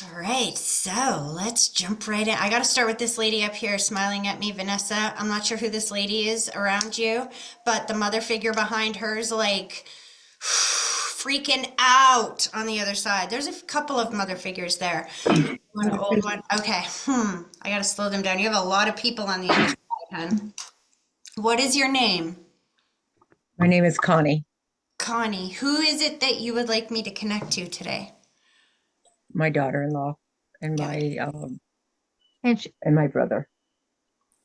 All right, so let's jump right in. I got to start with this lady up here smiling at me, Vanessa. I'm not sure who this lady is around you, but the mother figure behind her is like freaking out on the other side. There's a couple of mother figures there. One old one. Okay, I got to slow them down. You have a lot of people on the other side, hon. What is your name? My name is Connie, Connie. Who is it that you would like me to connect to today? my daughter-in-law, and Got it. and my brother.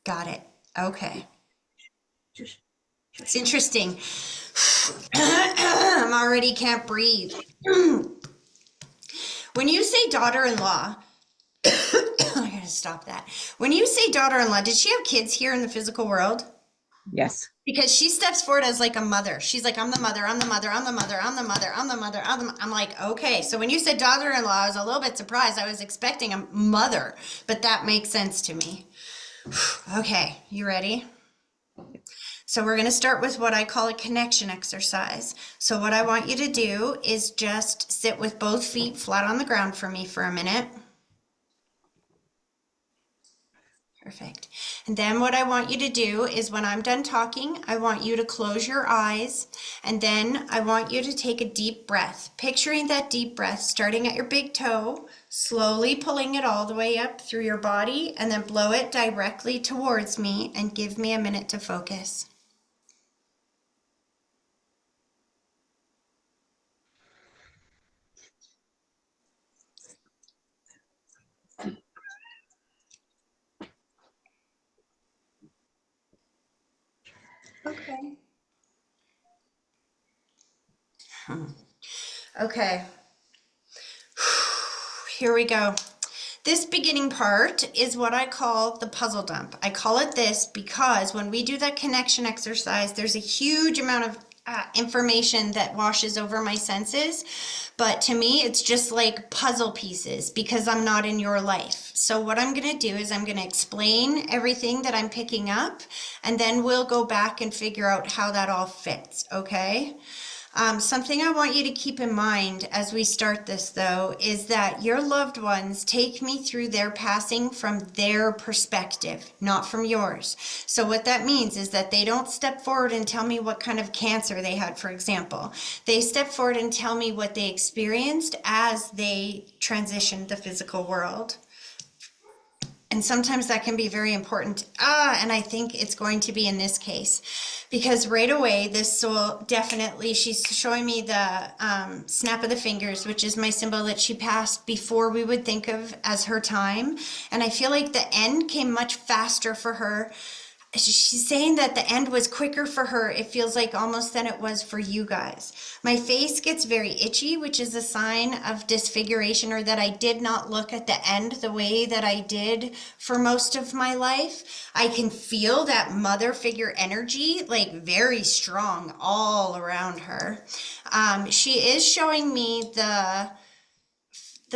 Got it. Okay. It's interesting. I'm already can't breathe. When you say daughter-in-law, I gotta stop that. When you say daughter-in-law, did she have kids here in the physical world? Yes, Because she steps forward as like a mother. She's like, I'm the mother, I'm the mother, I'm the mother, I'm the mother, I'm the mother, I'm like, okay. So when you said daughter-in-law, I was a little bit surprised. I was expecting a mother, but that makes sense to me. Okay, you ready? So we're going to start with what I call a connection exercise. So what I want you to do is just sit with both feet flat on the ground for me for a minute. Perfect. And then what I want you to do is when I'm done talking, I want you to close your eyes and then I want you to take a deep breath. Picturing that deep breath starting at your big toe, slowly pulling it all the way up through your body and then blow it directly towards me and give me a minute to focus. Okay. Okay. Here we go. This beginning part is what I call the puzzle dump. I call it this because when we do that connection exercise, there's a huge amount of information that washes over my senses. But to me, it's just like puzzle pieces because I'm not in your life. So what I'm going to do is I'm going to explain everything that I'm picking up, and then we'll go back and figure out how that all fits, okay? Something I want you to keep in mind as we start this, though, is that your loved ones take me through their passing from their perspective, not from yours. So what that means is that they don't step forward and tell me what kind of cancer they had, for example. They step forward and tell me what they experienced as they transitioned the physical world. And sometimes that can be very important. And I think it's going to be in this case. Because right away, this soul definitely, she's showing me the snap of the fingers, which is my symbol that she passed before we would think of as her time. And I feel like the end came much faster for her. She's saying that the end was quicker for her, it feels like almost than it was for you guys. My face gets very itchy, which is a sign of disfiguration or that I did not look at the end the way that I did for most of my life. I can feel that mother figure energy like very strong all around her. She is showing me the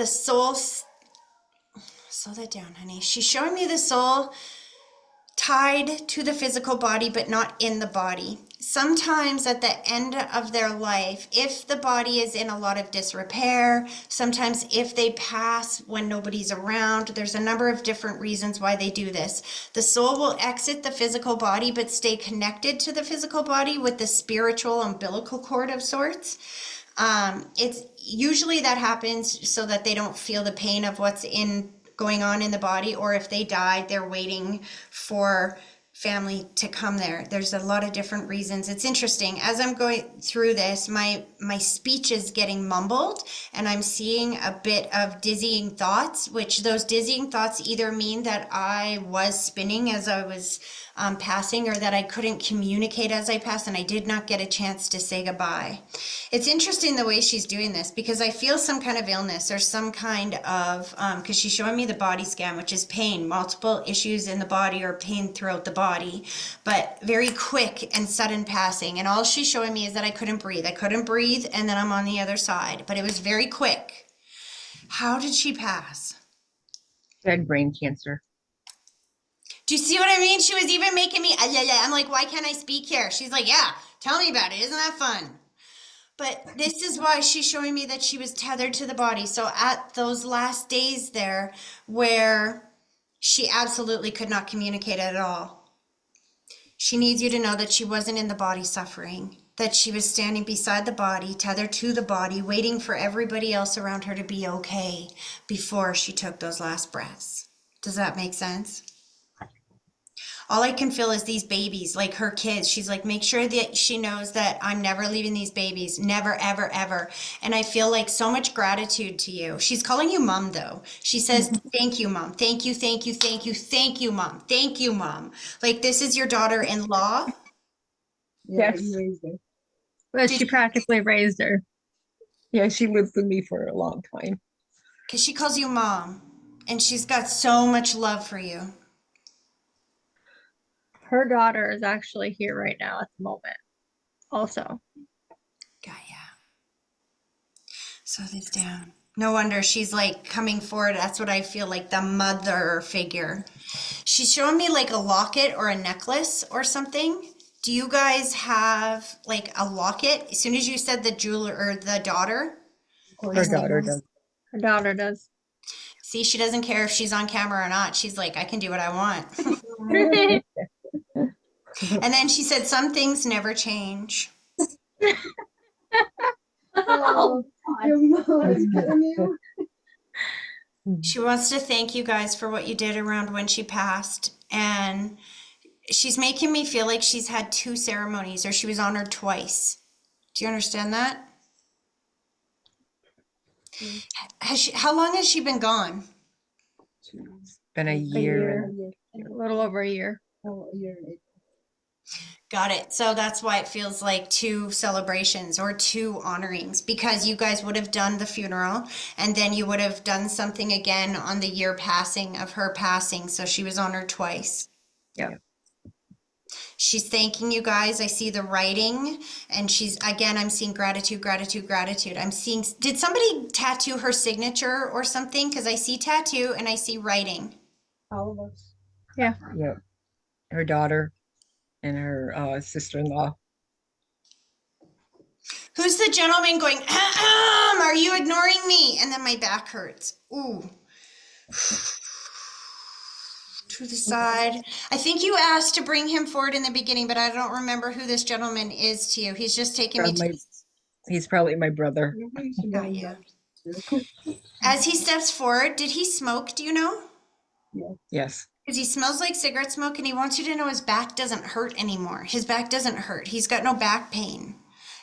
soul. Slow that down, honey. She's showing me the soul tied to the physical body but not in the body. Sometimes at the end of their life, if the body is in a lot of disrepair, sometimes if they pass when nobody's around, there's a number of different reasons why they do this. The soul will exit the physical body but stay connected to the physical body with the spiritual umbilical cord of sorts. It's usually that happens so that they don't feel the pain of what's in going on in the body, or if they died, they're waiting for family to come there. There's a lot of different reasons. It's interesting. As I'm going through this, my speech is getting mumbled and I'm seeing a bit of dizzying thoughts, which those dizzying thoughts either mean that I was spinning as I was passing or that I couldn't communicate as I passed and I did not get a chance to say goodbye. It's interesting the way she's doing this because I feel some kind of illness or some kind of, because she's showing me the body scan, which is pain, multiple issues in the body or pain throughout the body, but very quick and sudden passing. And all she's showing me is that I couldn't breathe. I couldn't breathe and then I'm on the other side, but it was very quick. How did she pass? She had brain cancer. Do you see what I mean? She was even making me, yeah, yeah. I'm like, why can't I speak here? She's like, yeah, tell me about it. Isn't that fun? But this is why she's showing me that she was tethered to the body. So at those last days there where she absolutely could not communicate at all, she needs you to know that she wasn't in the body suffering, that she was standing beside the body, tethered to the body, waiting for everybody else around her to be okay before she took those last breaths. Does that make sense? All I can feel is these babies, like her kids. She's like, make sure that she knows that I'm never leaving these babies. Never, ever, ever. And I feel like so much gratitude to you. She's calling you mom, though. She says, thank you, mom. Thank you, thank you, thank you, thank you, mom. Thank you, mom. Like, this is your daughter-in-law. Yeah, Yes. you raised her. But Did she you? practically raised her. Yeah, she lived with me for a long time. Because she calls you mom. And she's got so much love for you. Her daughter is actually here right now at the moment. Also, Got ya. Slow this down. No wonder she's like coming forward. That's what I feel like, the mother figure. She's showing me like a locket or a necklace or something. Do you guys have like a locket? As soon as you said the jeweler or the daughter, Her daughter does. her daughter does. see, she doesn't care if she's on camera or not. She's like, I can do what I want. And then she said, some things never change. Oh, your mom is telling you. She wants to thank you guys for what you did around when she passed. And she's making me feel like she's had two ceremonies or she was honored twice. Do you understand that? How long has she been gone? It's been a year. A little over a year. Oh, a year and 8. Got it. So that's why it feels like two celebrations or two honorings, because you guys would have done the funeral and then you would have done something again on the year passing of her passing. So she was honored twice. Yeah. She's thanking you guys. I see the writing and I'm seeing gratitude, gratitude, gratitude. I'm seeing, did somebody tattoo her signature or something? Because I see tattoo and I see writing. All of us. Yeah. Yeah. Her daughter and her sister-in-law. Who's the gentleman going, ahem, are you ignoring me? And then my back hurts. Ooh. To the side. I think you asked to bring him forward in the beginning, but I don't remember who this gentleman is to you. He's just taking me to. He's probably my brother. Got you. As he steps forward, did he smoke? Do you know? Yes. Because he smells like cigarette smoke and he wants you to know his back doesn't hurt anymore. His back doesn't hurt. He's got no back pain.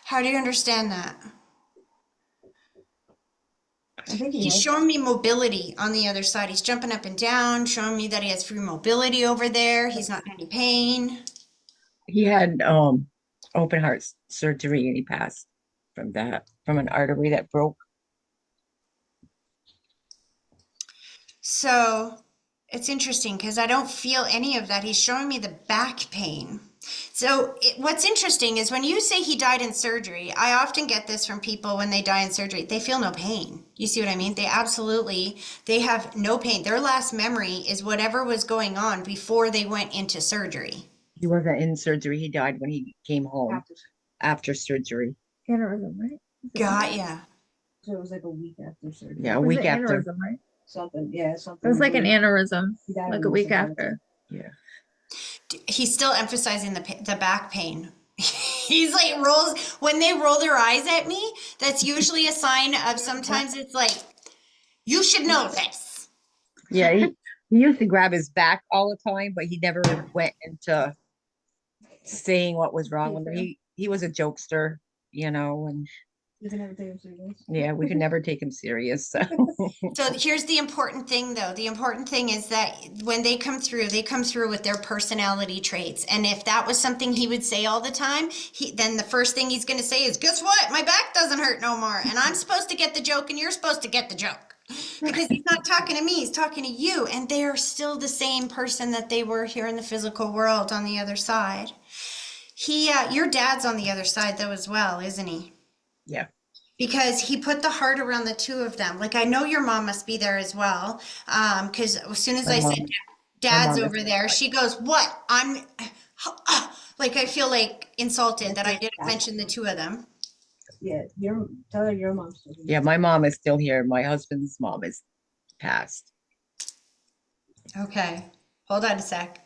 How do you understand that? I think He's showing me mobility on the other side. He's jumping up and down, showing me that he has free mobility over there. He's not in any pain. He had open heart surgery and he passed from an artery that broke. So it's interesting because I don't feel any of that. He's showing me the back pain. So what's interesting is when you say he died in surgery, I often get this from people when they die in surgery. They feel no pain. You see what I mean? They have no pain. Their last memory is whatever was going on before they went into surgery. He wasn't in surgery. He died when he came home after surgery. Aneurysm, right? Got ya. So it was like a week after surgery. Yeah, a Was week it after. aneurysm, right? Something, yeah, It something. was like an aneurysm, He died like a almost week immediately. after. Yeah. He's still emphasizing the back pain. He's like when they roll their eyes at me, that's usually a sign of sometimes it's like, you should know this. Yeah, he used to grab his back all the time, but he never went into saying what was wrong with him. He was a jokester, and You can never take him serious. yeah, we could never take him serious. So So here's the important thing though. The important thing is that when they come through with their personality traits. And if that was something he would say all the time, then the first thing he's going to say is, guess what? My back doesn't hurt no more. And I'm supposed to get the joke and you're supposed to get the joke. Because he's not talking to me, he's talking to you. And they're still the same person that they were here in the physical world on the other side. Your dad's on the other side though as well, isn't he? yeah. Because he put the heart around the two of them. Like, I know your mom must be there as well. Because as soon as My I mom- said dad's mom is over there, she goes, what? Like, I feel like insulted that I didn't mention the two of them. Yeah, tell her your mom's still here. Yeah, my mom is still here. My husband's mom is passed. Okay, hold on a sec.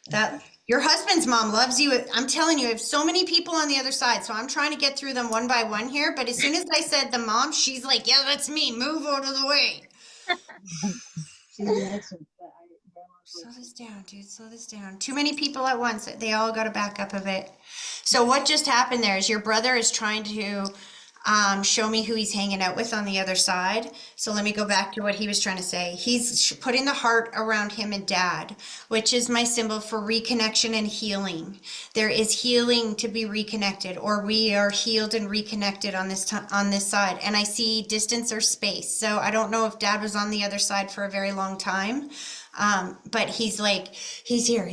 That your husband's mom loves you. I'm telling you, I have so many people on the other side, so I'm trying to get through them one by one here. But as soon as I said the mom, she's like, "Yeah, that's me. Move out of the way." She's an accent, but Slow this down, dude. Slow this down. Too many people at once. They all got to back up a bit. So what just happened there is your brother is trying to show me who he's hanging out with on the other side. So let me go back to what he was trying to say. He's putting the heart around him and dad, which is my symbol for reconnection and healing. There is healing to be reconnected, or we are healed and reconnected on this side. And I see distance or space. So I don't know if dad was on the other side for a very long time. But he's like, he's here. And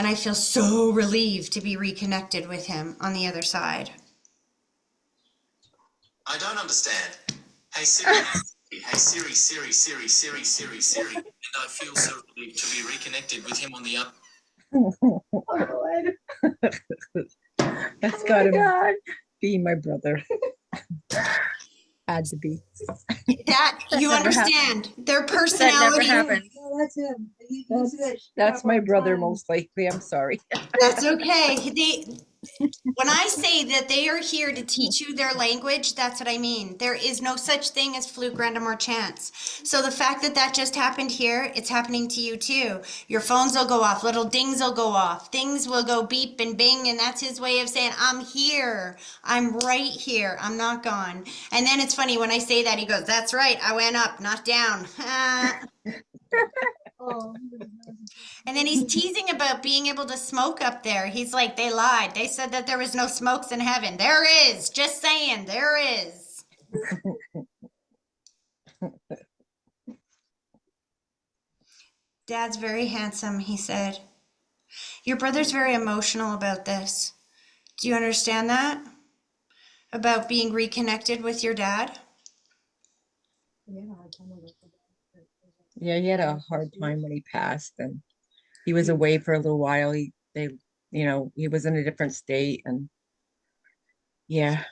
I feel so relieved to be reconnected with him on the other side. I don't understand. Hey Siri, hey Siri, Siri, Siri, Siri, Siri, Siri. And I feel so relieved to be reconnected with him on the up. That's Oh my gotta God. be my brother. Had to be. That you never understand their That never personality. happened. No, that's him. That's my brother most likely. I'm sorry. That's okay. When I say that they are here to teach you their language, that's what I mean. There is no such thing as fluke, random, or chance. So the fact that that just happened here, it's happening to you too. Your phones will go off, little dings will go off, things will go beep and bing, and that's his way of saying, I'm here. I'm right here. I'm not gone. And then it's funny when I say that, he goes, that's right. I went up, not down. Oh, And then he's teasing about being able to smoke up there. He's like, they lied. They said that there was no smokes in heaven. There is. Just saying, there is. Dad's very handsome, he said. Your brother's very emotional about this. Do you understand that? About being reconnected with your dad? Yeah, he had a hard time when he passed, and he was away for a little while. He was in a different state, and yeah.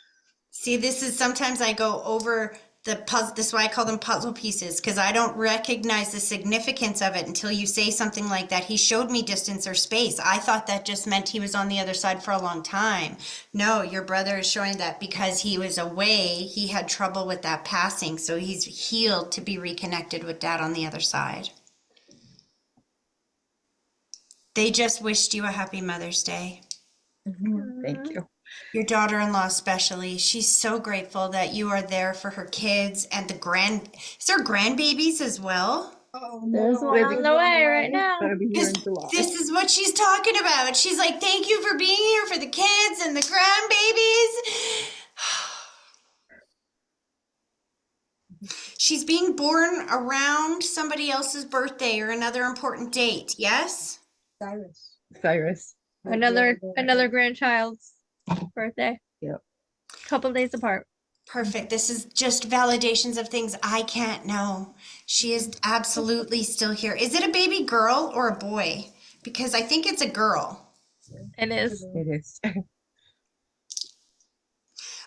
See, this is sometimes I go over the puzzle. This is why I call them puzzle pieces, because I don't recognize the significance of it until you say something like that. He showed me distance or space. I thought that just meant he was on the other side for a long time. No, your brother is showing that because he was away, he had trouble with that passing. So he's healed to be reconnected with dad on the other side. They just wished you a happy Mother's Day. Thank you. Your daughter-in-law especially, she's so grateful that you are there for her kids and is there grandbabies as well? There's one on the way right now. Gonna be here in July. This is what she's talking about. She's like, thank you for being here for the kids and the grandbabies. She's being born around somebody else's birthday or another important date, yes? Cyrus. Another grandchild's birthday. Yep. Couple days apart. Perfect. This is just validations of things I can't know. She is absolutely still here. Is it a baby girl or a boy? Because I think it's a girl. It is. It is.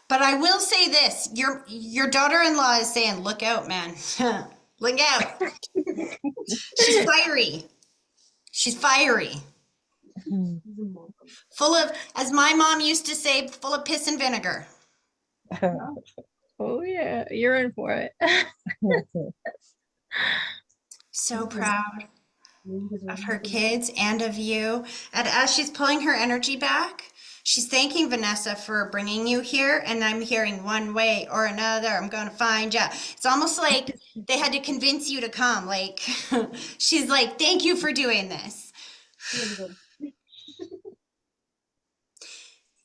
But I will say this, your daughter-in-law is saying, look out, man. Look out. She's fiery. She's fiery. Full of, as my mom used to say, full of piss and vinegar. Oh yeah, you're in for it. So proud of her kids and of you. And as she's pulling her energy back, she's thanking Vanessa for bringing you here. And I'm hearing one way or another, I'm going to find you. It's almost like they had to convince you to come. Like, she's like, thank you for doing this.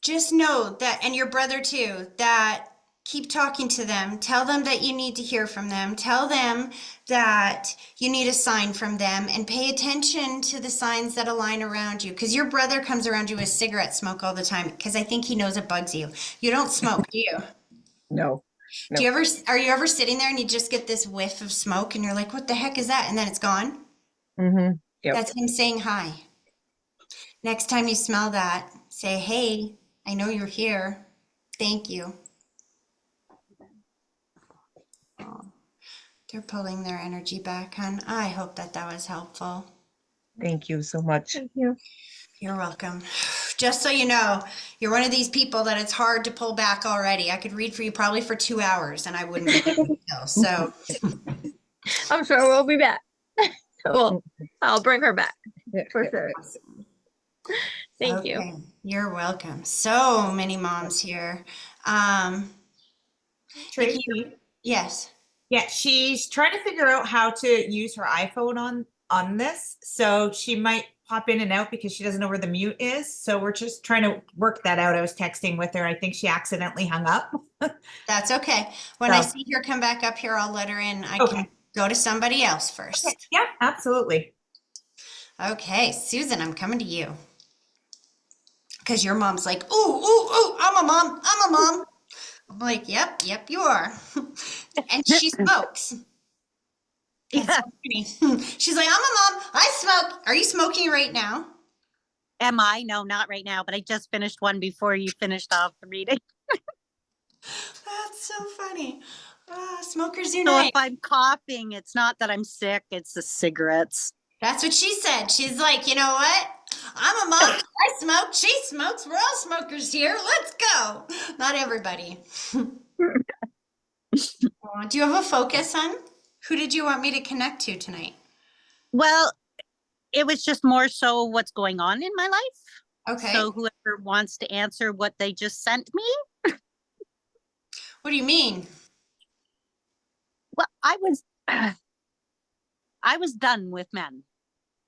Just know that, and your brother too, that keep talking to them. Tell them that you need to hear from them. Tell them that you need a sign from them, and pay attention to the signs that align around you. Because your brother comes around you with cigarette smoke all the time, because I think he knows it bugs you. You don't smoke, do you? No. Do you are you ever sitting there and you just get this whiff of smoke and you're like, what the heck is that? And then it's gone? Yep. That's him saying hi. Next time you smell that, say, hey, I know you're here. Thank you. Oh, they're pulling their energy back, hon. I hope that that was helpful. Thank you so much. Thank you. You're welcome. Just so you know, you're one of these people that it's hard to pull back already. I could read for you probably for 2 hours and I wouldn't be able to. So I'm sure we'll be back. Well, I'll bring her back for sure. Thank you. okay, you're welcome. So many moms here. Um, Tracy, yes. yeah, she's trying to figure out how to use her iPhone on this. So she might pop in and out because she doesn't know where the mute is. So we're just trying to work that out. I was texting with her. I think she accidentally hung up. That's okay. When I So- see her come back up here, I'll let her in. I Okay. can go to somebody else first. Yeah, absolutely. Okay, Susan, I'm coming to you. Because your mom's like, ooh, ooh, ooh, I'm a mom. I'm a mom. I'm like, yep, you are. And she smokes. That's so funny. She's like, I'm a mom. I smoke. Are you smoking right now? Am I? No, not right now, but I just finished one before you finished off the reading. That's so funny. Smokers So unite. if I'm coughing, it's not that I'm sick, it's the cigarettes. That's what she said. She's like, you know what? I'm a mom. I smoke. She smokes. We're all smokers here. Let's go. Not everybody. Do you have a focus, hon? Who did you want me to connect to tonight? Well, it was just more so what's going on in my life. Okay. So whoever wants to answer what they just sent me. What do you mean? Well, I was done with men.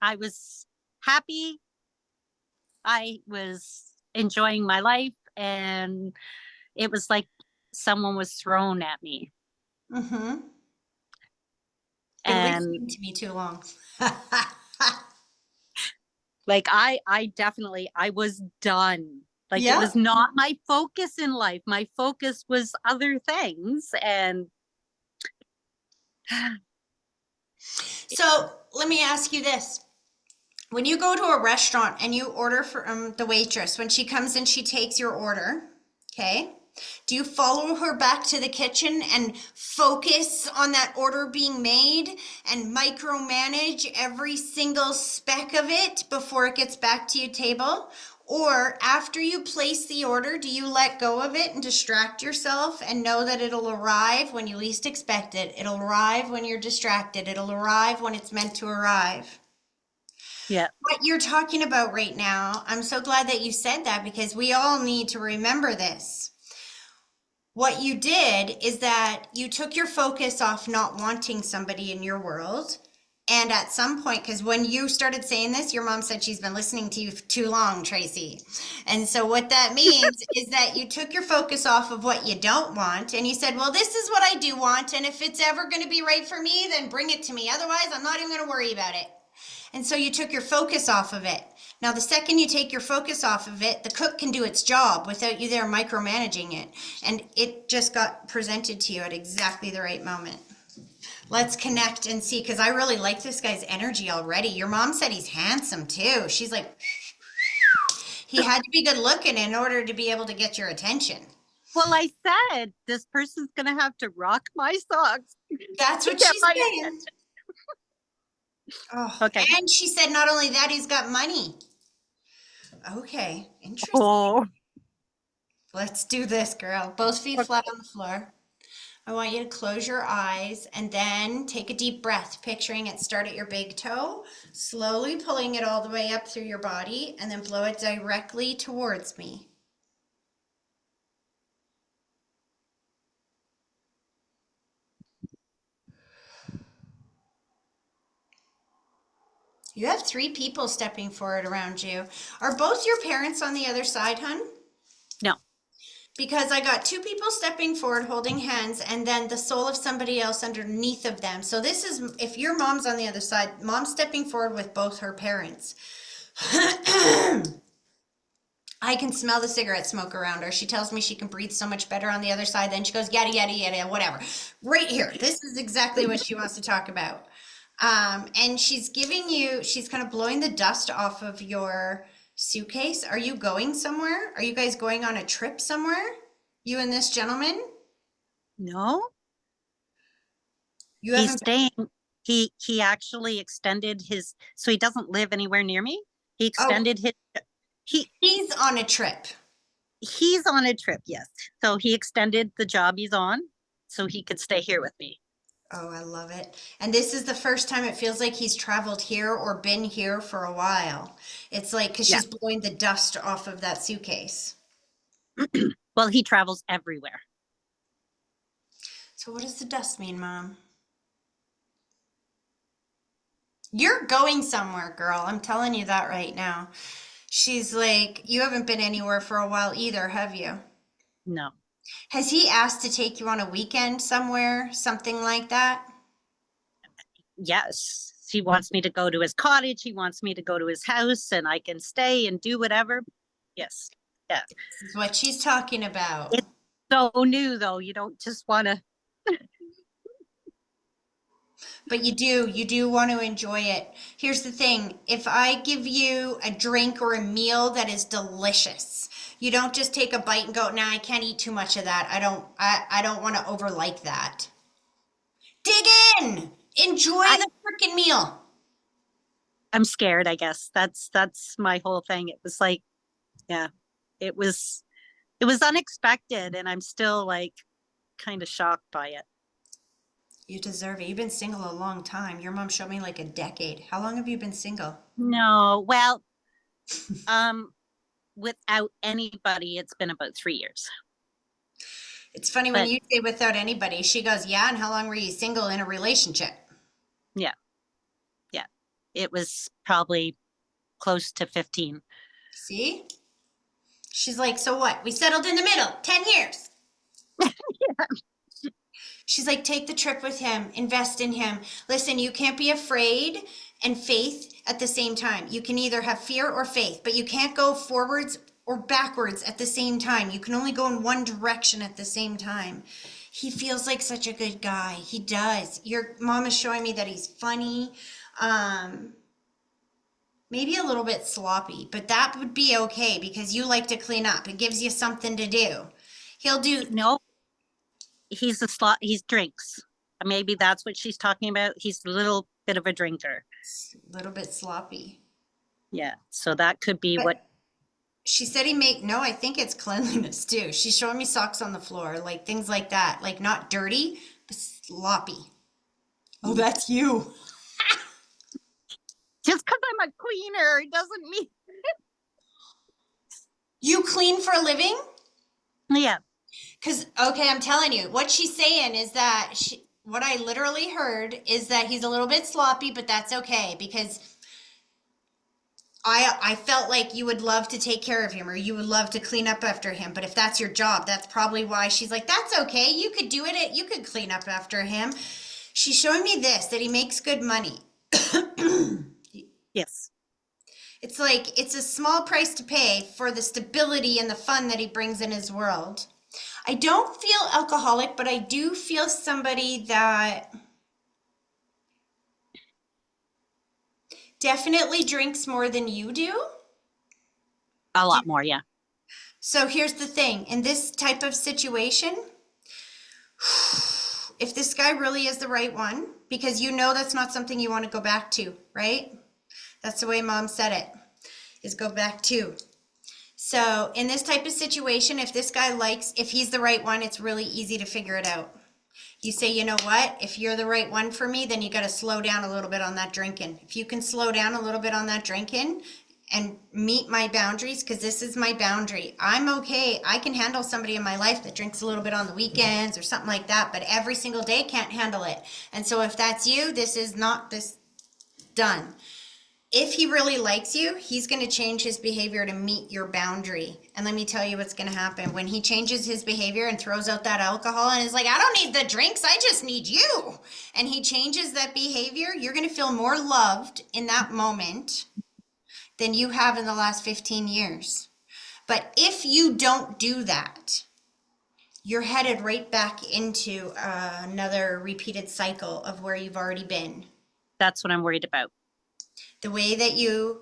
I was happy. I was enjoying my life, and it was like someone was thrown at me. Mm-hmm. And listening to me too long. like I definitely I was done. Like Yeah. it was not my focus in life. My focus was other things. And So let me ask you this. When you go to a restaurant and you order from the waitress, when she comes in, she takes your order, okay? Do you follow her back to the kitchen and focus on that order being made and micromanage every single speck of it before it gets back to your table? Or after you place the order, do you let go of it and distract yourself and know that it'll arrive when you least expect it? It'll arrive when you're distracted. It'll arrive when it's meant to arrive. yeah, What you're talking about right now, I'm so glad that you said that because we all need to remember this. What you did is that you took your focus off not wanting somebody in your world. And at some point, because when you started saying this, your mom said she's been listening to you for too long, Tracy. And so what that means is that you took your focus off of what you don't want and you said, well, this is what I do want. And if it's ever going to be right for me, then bring it to me. Otherwise, I'm not even going to worry about it. And so you took your focus off of it. Now, the second you take your focus off of it, the cook can do its job without you there micromanaging it. And it just got presented to you at exactly the right moment. Let's connect and see, because I really like this guy's energy already. Your mom said he's handsome too. She's like, he had to be good looking in order to be able to get your attention. well, I said this person's gonna have to rock my socks. That's what to get she's my saying. attention. Oh, Okay. and she said not only that, he's got money. Okay, interesting. Oh, Let's do this, girl. Both feet flat on the floor. I want you to close your eyes and then take a deep breath, picturing it start at your big toe, slowly pulling it all the way up through your body, and then blow it directly towards me. You have 3 people stepping forward around you. Are both your parents on the other side, hun? no. Because I got 2 people stepping forward holding hands and then the soul of somebody else underneath of them. So this is, if your mom's on the other side, mom's stepping forward with both her parents. I can smell the cigarette smoke around her. She tells me she can breathe so much better on the other side. Then she goes, yada, yada, yada, whatever. Right here. This is exactly what she wants to talk about. And she's giving you, she's kind of blowing the dust off of your Suitcase? Are you going somewhere? Are you guys going on a trip somewhere? You and this gentleman? No, You he's haven't. staying. He actually extended his, so he doesn't live anywhere near me. He Oh, extended his, he he's on a trip. he's on a trip, yes. So he extended the job he's on so he could stay here with me. Oh, I love it. And this is the first time it feels like he's traveled here or been here for a while. It's like, because Yeah. she's blowing the dust off of that suitcase. Well, he travels everywhere. So what does the dust mean, Mom? You're going somewhere, girl. I'm telling you that right now. She's like, you haven't been anywhere for a while either, have you? No. Has he asked to take you on a weekend somewhere, something like that? Yes. He wants me to go to his cottage. He wants me to go to his house and I can stay and do whatever. Yes. Yeah. This is what she's talking about. It's so new though. You don't just want to. But you do want to enjoy it. Here's the thing. If I give you a drink or a meal that is delicious, you don't just take a bite and go, nah, I can't eat too much of that. I don't want to over like that. Dig in. Enjoy the freaking meal. I'm scared, I guess. That's my whole thing. It was like, yeah, it was unexpected and I'm still like kind of shocked by it. You deserve it. You've been single a long time. Your mom showed me like a decade. How long have you been single? No, well, without anybody, it's been about 3 years. It's funny when But you say without anybody, she goes, yeah, and how long were you single in a relationship? yeah, yeah, it was probably close to 15. See? She's like, so what? We settled in the middle, 10 years. She's like, take the trip with him, invest in him. Listen, you can't be afraid and faith at the same time. You can either have fear or faith, but you can't go forwards or backwards at the same time. You can only go in one direction at the same time. He feels like such a good guy. He does. Your mom is showing me that he's funny. Maybe a little bit sloppy, but that would be okay because you like to clean up. It gives you something to do. He'll do. No, he's a slot. He's drinks. Maybe that's what she's talking about. He's a little bit of a drinker. A little bit sloppy. Yeah, so that could be But what. she said no, I think it's cleanliness too. She's showing me socks on the floor, like things like that, like not dirty, but sloppy. Oh, that's you. Just because I'm a cleaner, it doesn't mean. You clean for a living? Yeah, Because, okay, I'm telling you, what she's saying is that what I literally heard is that he's a little bit sloppy, but that's okay because I felt like you would love to take care of him or you would love to clean up after him. But if that's your job, that's probably why she's like, that's okay. You could do it. You could clean up after him. She's showing me this, that he makes good money. yes. It's like, it's a small price to pay for the stability and the fun that he brings in his world. I don't feel alcoholic, but I do feel somebody that definitely drinks more than you do. A lot more, yeah. So here's the thing, in this type of situation, if this guy really is the right one, because you know that's not something you want to go back to, right? That's the way mom said it, is go back to. So in this type of situation, if this guy if he's the right one, it's really easy to figure it out. You say, you know what, if you're the right one for me, then you got to slow down a little bit on that drinking. If you can slow down a little bit on that drinking and meet my boundaries, because this is my boundary. I'm okay. I can handle somebody in my life that drinks a little bit on the weekends or something like that, but every single day can't handle it. And so if that's you, this is not this done. If he really likes you, he's going to change his behavior to meet your boundary. And let me tell you what's going to happen. When he changes his behavior and throws out that alcohol and is like, I don't need the drinks, I just need you. And he changes that behavior, you're going to feel more loved in that moment than you have in the last 15 years. But if you don't do that, you're headed right back into another repeated cycle of where you've already been. That's what I'm worried about. The way that you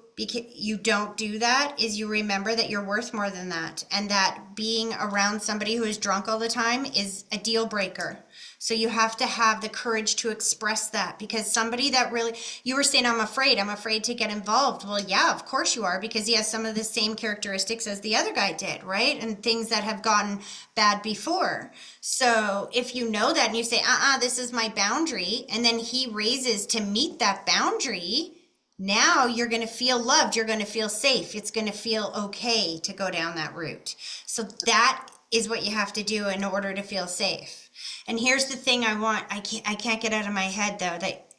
don't do that is you remember that you're worth more than that, and that being around somebody who is drunk all the time is a deal breaker. So you have to have the courage to express that, because somebody that really, you were saying, I'm afraid to get involved. Well, yeah, of course you are, because he has some of the same characteristics as the other guy did, right? And things that have gotten bad before. So if you know that and you say, this is my boundary, and then he raises to meet that boundary, now you're going to feel loved. You're going to feel safe. It's going to feel okay to go down that route. So that is what you have to do in order to feel safe. And here's the thing I can't get out of my head though, that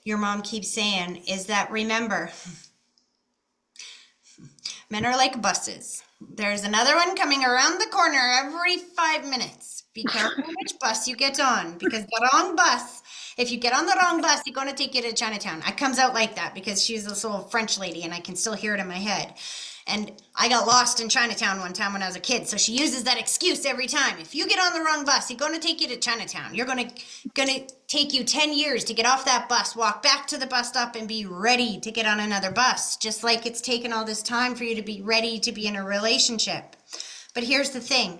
your mom keeps saying, is that remember, men are like buses. There's another one coming around the corner every 5 minutes. Be careful which bus you get on, because the wrong bus, if you get on the wrong bus, it's going to take you to Chinatown. It comes out like that because she's this little French lady and I can still hear it in my head. And I got lost in Chinatown one time when I was a kid. So she uses that excuse every time. If you get on the wrong bus, it's going to take you to Chinatown. You're going to take you 10 years to get off that bus, walk back to the bus stop and be ready to get on another bus. Just like it's taken all this time for you to be ready to be in a relationship. But here's the thing.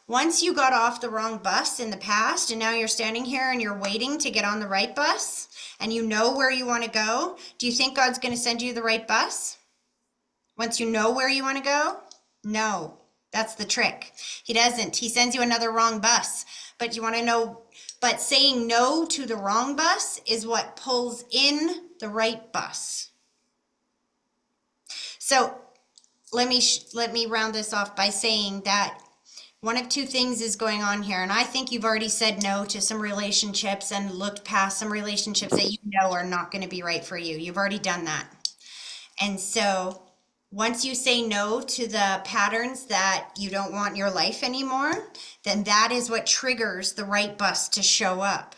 Once you got off the wrong bus in the past and now you're standing here and you're waiting to get on the right bus and you know where you want to go, do you think God's going to send you the right bus? Once you know where you want to go? No, that's the trick. He doesn't. He sends you another wrong bus. But you want to know, but saying no to the wrong bus is what pulls in the right bus. So let me round this off by saying that one of two things is going on here. And I think you've already said no to some relationships and looked past some relationships that you know are not going to be right for you. You've already done that. And so once you say no to the patterns that you don't want in your life anymore, then that is what triggers the right bus to show up.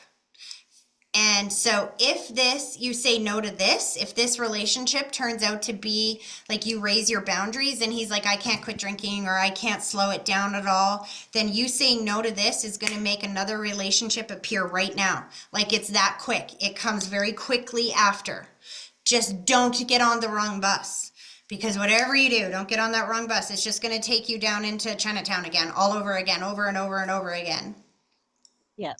And so if you say no to this, if this relationship turns out to be like you raise your boundaries and he's like, I can't quit drinking or I can't slow it down at all, then you saying no to this is going to make another relationship appear right now. Like it's that quick. It comes very quickly after. Just don't get on the wrong bus. Because whatever you do, don't get on that wrong bus. It's just going to take you down into Chinatown again, all over again, over and over and over again. Yeah.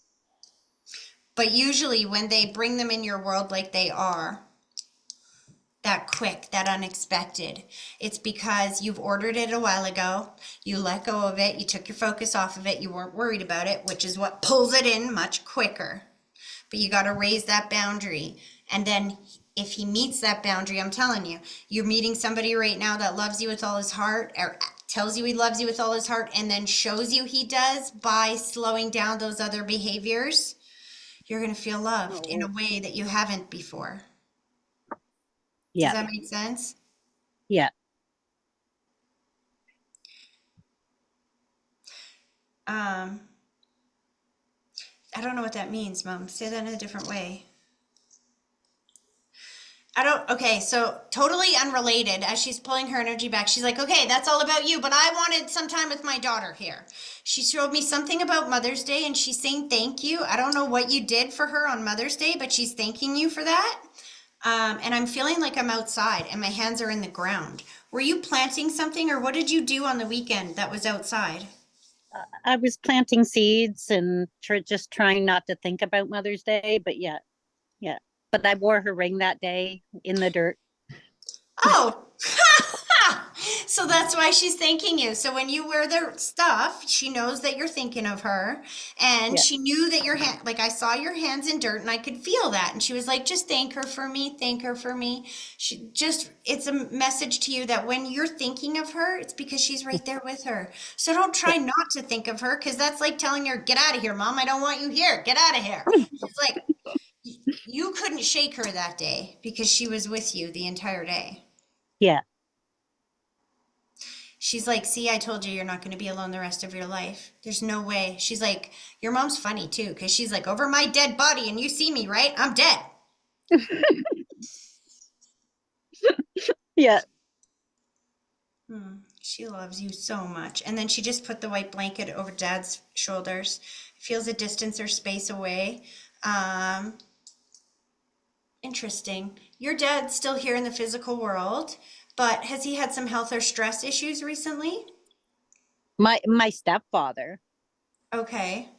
But usually when they bring them in your world like they are, that quick, that unexpected, it's because you've ordered it a while ago, you let go of it, you took your focus off of it, you weren't worried about it, which is what pulls it in much quicker. But you got to raise that boundary. And then if he meets that boundary, I'm telling you, you're meeting somebody right now that loves you with all his heart, or tells you he loves you with all his heart, and then shows you he does by slowing down those other behaviors. You're going to feel loved in a way that you haven't before. Yeah. Does that make sense? Yeah. I don't know what that means, Mom. Say that in a different way. Okay, so totally unrelated, as she's pulling her energy back, she's like, okay, that's all about you, but I wanted some time with my daughter here. She showed me something about Mother's Day and she's saying thank you. I don't know what you did for her on Mother's Day, but she's thanking you for that. And I'm feeling like I'm outside and my hands are in the ground. Were you planting something or what did you do on the weekend that was outside? I was planting seeds and just trying not to think about Mother's Day, but yeah. But I wore her ring that day in the dirt. Oh, so that's why she's thanking you. So when you wear the stuff, she knows that you're thinking of her, and Yeah. she knew that your hand, like I saw your hands in dirt and I could feel that. And she was like, just thank her for me. Thank her for me. It's a message to you that when you're thinking of her, it's because she's right there with her. So don't try not to think of her, because that's like telling her, get out of here, Mom. I don't want you here. Get out of here. It's like, you couldn't shake her that day because she was with you the entire day. Yeah. She's like, see, I told you you're not going to be alone the rest of your life. There's no way. She's like, your mom's funny too, because she's like, over my dead body, and you see me, right? I'm dead. Yeah. She loves you so much. And then she just put the white blanket over Dad's shoulders. Feels a distance or space away. Interesting. Your dad's still here in the physical world, but has he had some health or stress issues recently? My stepfather, Okay.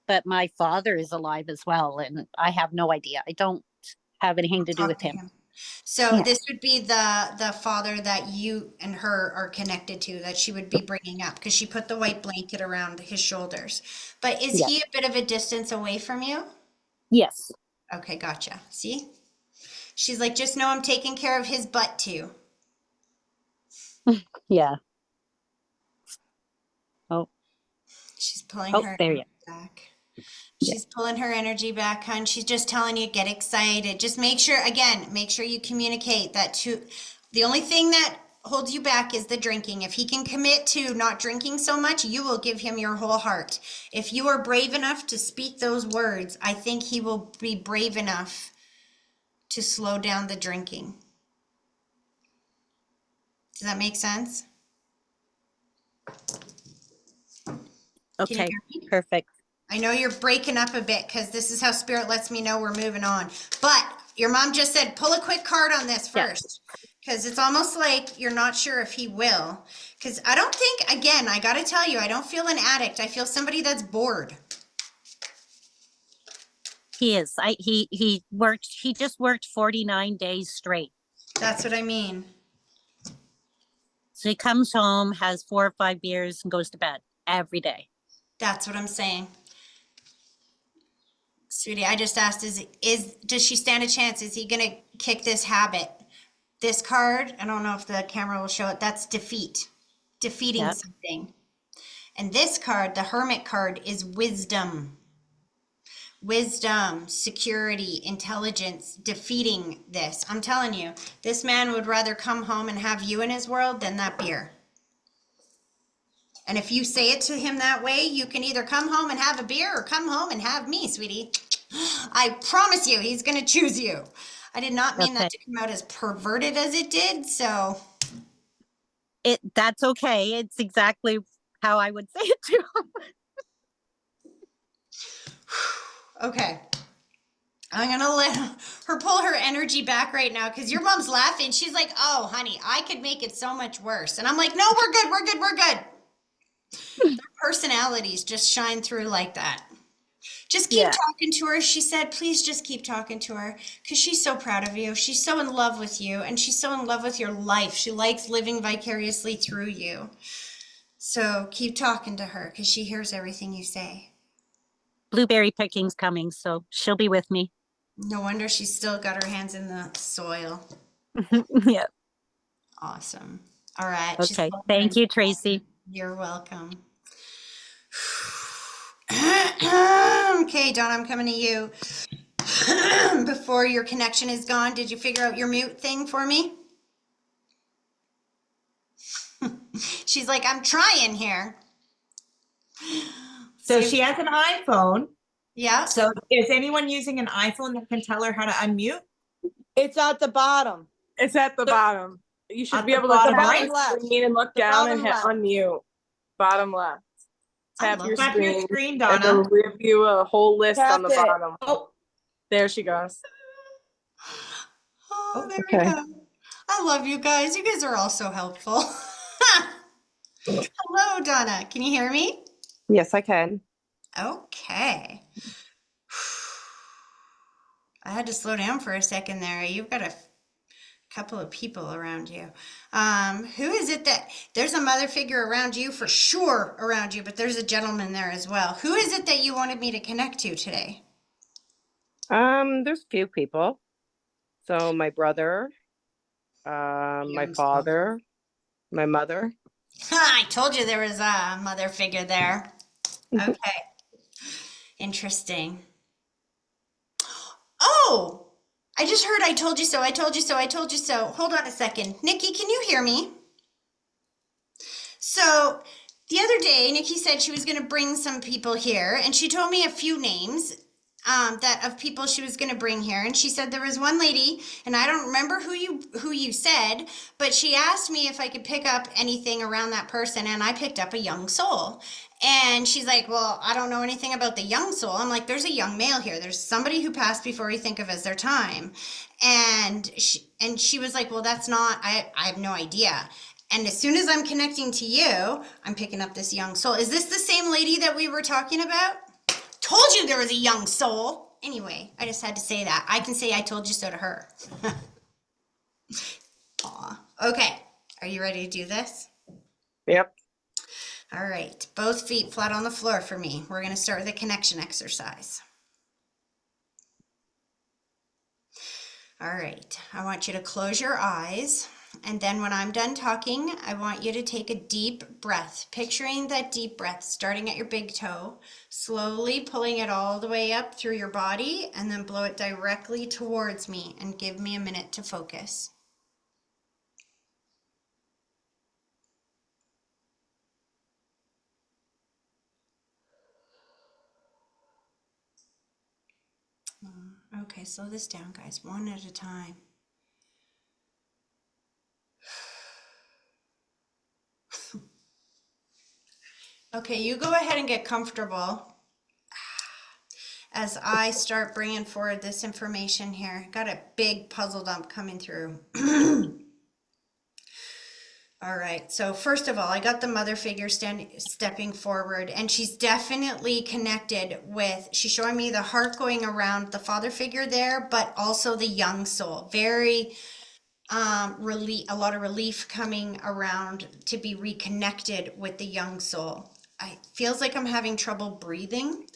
but my father is alive as well, and I have no idea. I don't have anything to do Talk with to him. him. So Yeah. this would be the father that you and her are connected to, that she would be bringing up, because she put the white blanket around his shoulders. But is Yeah. he a bit of a distance away from you? Yes. Okay, gotcha. See? She's like, just know I'm taking care of his butt too. Yeah. Oh, She's pulling oh, her there you. back. Yeah. She's pulling her energy back, hon. She's just telling you, get excited. Just make sure, again, make sure you communicate that to the only thing that holds you back is the drinking. If he can commit to not drinking so much, you will give him your whole heart. If you are brave enough to speak those words, I think he will be brave enough to slow down the drinking. Does that make sense? Can you Okay. hear me? Perfect. I know you're breaking up a bit because this is how spirit lets me know we're moving on. But your mom just said, pull a quick card on this Yeah. first. Because it's almost like you're not sure if he will. Because I don't think, again, I got to tell you, I don't feel an addict. I feel somebody that's bored. He is. He just worked 49 days straight. That's what I mean. So he comes home, has 4 or 5 beers, and goes to bed every day. That's what I'm saying. Sweetie, I just asked, does she stand a chance? Is he going to kick this habit? This card, I don't know if the camera will show it, that's defeat. Defeating Yep. something. And this card, the Hermit card, is wisdom. Wisdom, security, intelligence, defeating this. I'm telling you, this man would rather come home and have you in his world than that beer. And if you say it to him that way, you can either come home and have a beer or come home and have me, sweetie. I promise you, he's going to choose you. I did not mean Okay. that to come out as perverted as it did, so. That's okay. It's exactly how I would say it to him. Okay. I'm going to let her pull her energy back right now because your mom's laughing. She's like, oh, honey, I could make it so much worse. And I'm like, no, we're good. We're good. We're good. Their personalities just shine through like that. Just keep Yeah. talking to her. She said, please just keep talking to her because she's so proud of you. She's so in love with you and she's so in love with your life. She likes living vicariously through you. So keep talking to her because she hears everything you say. Blueberry picking's coming, so she'll be with me. No wonder she's still got her hands in the soil. Yeah. Awesome. All right. She's Okay. pulling her Thank in. you, Tracy. You're welcome. Okay, Dawn, I'm coming to you. Before your connection is gone, did you figure out your mute thing for me? She's like, I'm trying here. So See- she has an iPhone. Yeah. So is anyone using an iPhone that can tell her how to unmute? It's at the bottom. It's at the bottom. You should At be the able to bottom tap right? your screen and look The down and bottom hit left. unmute. Bottom left. I Tap love your that. Tap your screen. screen, And Donna. it'll give you a whole list Tap on the it. bottom. Oh, There she goes. Oh, there Okay. we go. I love you guys. You guys are all so helpful. Hello, Donna. Can you hear me? Yes, I can. Okay. I had to slow down for a second there. You've got a couple of people around you. Who is it that there's a mother figure around you for sure around you, but there's a gentleman there as well. Who is it that you wanted me to connect to today? There's a few people. So my brother, my father, my mother. I told you there was a mother figure there. Okay. Interesting. Oh, I just heard I told you so. I told you so. I told you so. Hold on a second. Nikki, can you hear me? So the other day, Nikki said she was going to bring some people here, and she told me a few names. that of people she was going to bring here, and she said there was one lady, and I don't remember who you said, but she asked me if I could pick up anything around that person, and I picked up a young soul. And she's like, well, I don't know anything about the young soul. I'm like, there's a young male here. There's somebody who passed before we think of as their time. And she was like, well, that's not, I have no idea. And as soon as I'm connecting to you, I'm picking up this young soul. Is this the same lady that we were talking about? Told you there was a young soul. Anyway, I just had to say that. I can say I told you so to her. Aw. Okay, are you ready to do this? Yep. All right, both feet flat on the floor for me. We're going to start with a connection exercise. All right, I want you to close your eyes. And then when I'm done talking, I want you to take a deep breath, picturing that deep breath starting at your big toe, slowly pulling it all the way up through your body, and then blow it directly towards me and give me a minute to focus. Okay, slow this down, guys, one at a time. Okay, you go ahead and get comfortable as I start bringing forward this information here. Got a big puzzle dump coming through. All right, so first of all, I got the mother figure stepping forward, and she's definitely connected with, she's showing me the heart going around the father figure there, but also the young soul. Very a lot of relief coming around to be reconnected with the young soul. I feels like I'm having trouble breathing.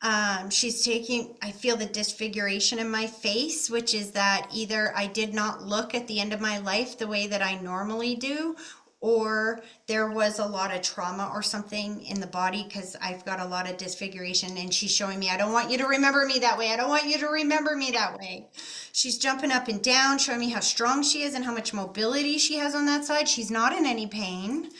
I feel the disfiguration in my face, which is that either I did not look at the end of my life the way that I normally do, or there was a lot of trauma or something in the body, because I've got a lot of disfiguration, and she's showing me, I don't want you to remember me that way. I don't want you to remember me that way. She's jumping up and down, showing me how strong she is and how much mobility she has on that side. She's not in any pain.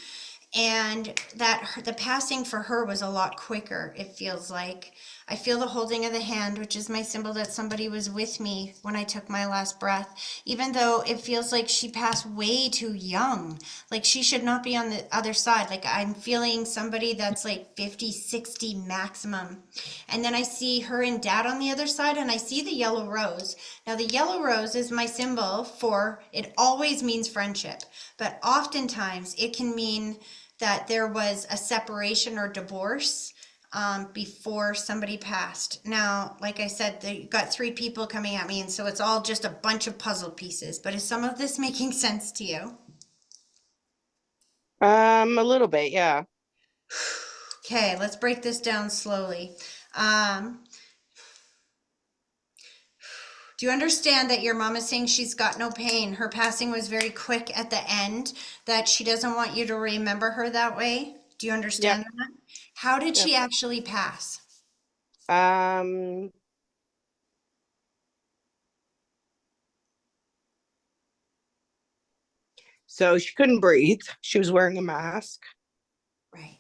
And that the passing for her was a lot quicker, it feels like. I feel the holding of the hand, which is my symbol that somebody was with me when I took my last breath, even though it feels like she passed way too young. Like she should not be on the other side. Like I'm feeling somebody that's like 50, 60 maximum. And then I see her and dad on the other side, and I see the yellow rose. Now the yellow rose is my symbol for, it always means friendship, but oftentimes it can mean that there was a separation or divorce before somebody passed. Now, like I said, you got 3 people coming at me, and so it's all just a bunch of puzzle pieces. But is some of this making sense to you? A little bit, yeah. Okay, let's break this down slowly. Do you understand that your mom is saying she's got no pain? Her passing was very quick at the end, that she doesn't want you to remember her that way? Do you understand that? How did she actually pass? So she couldn't breathe. She was wearing a mask. Right.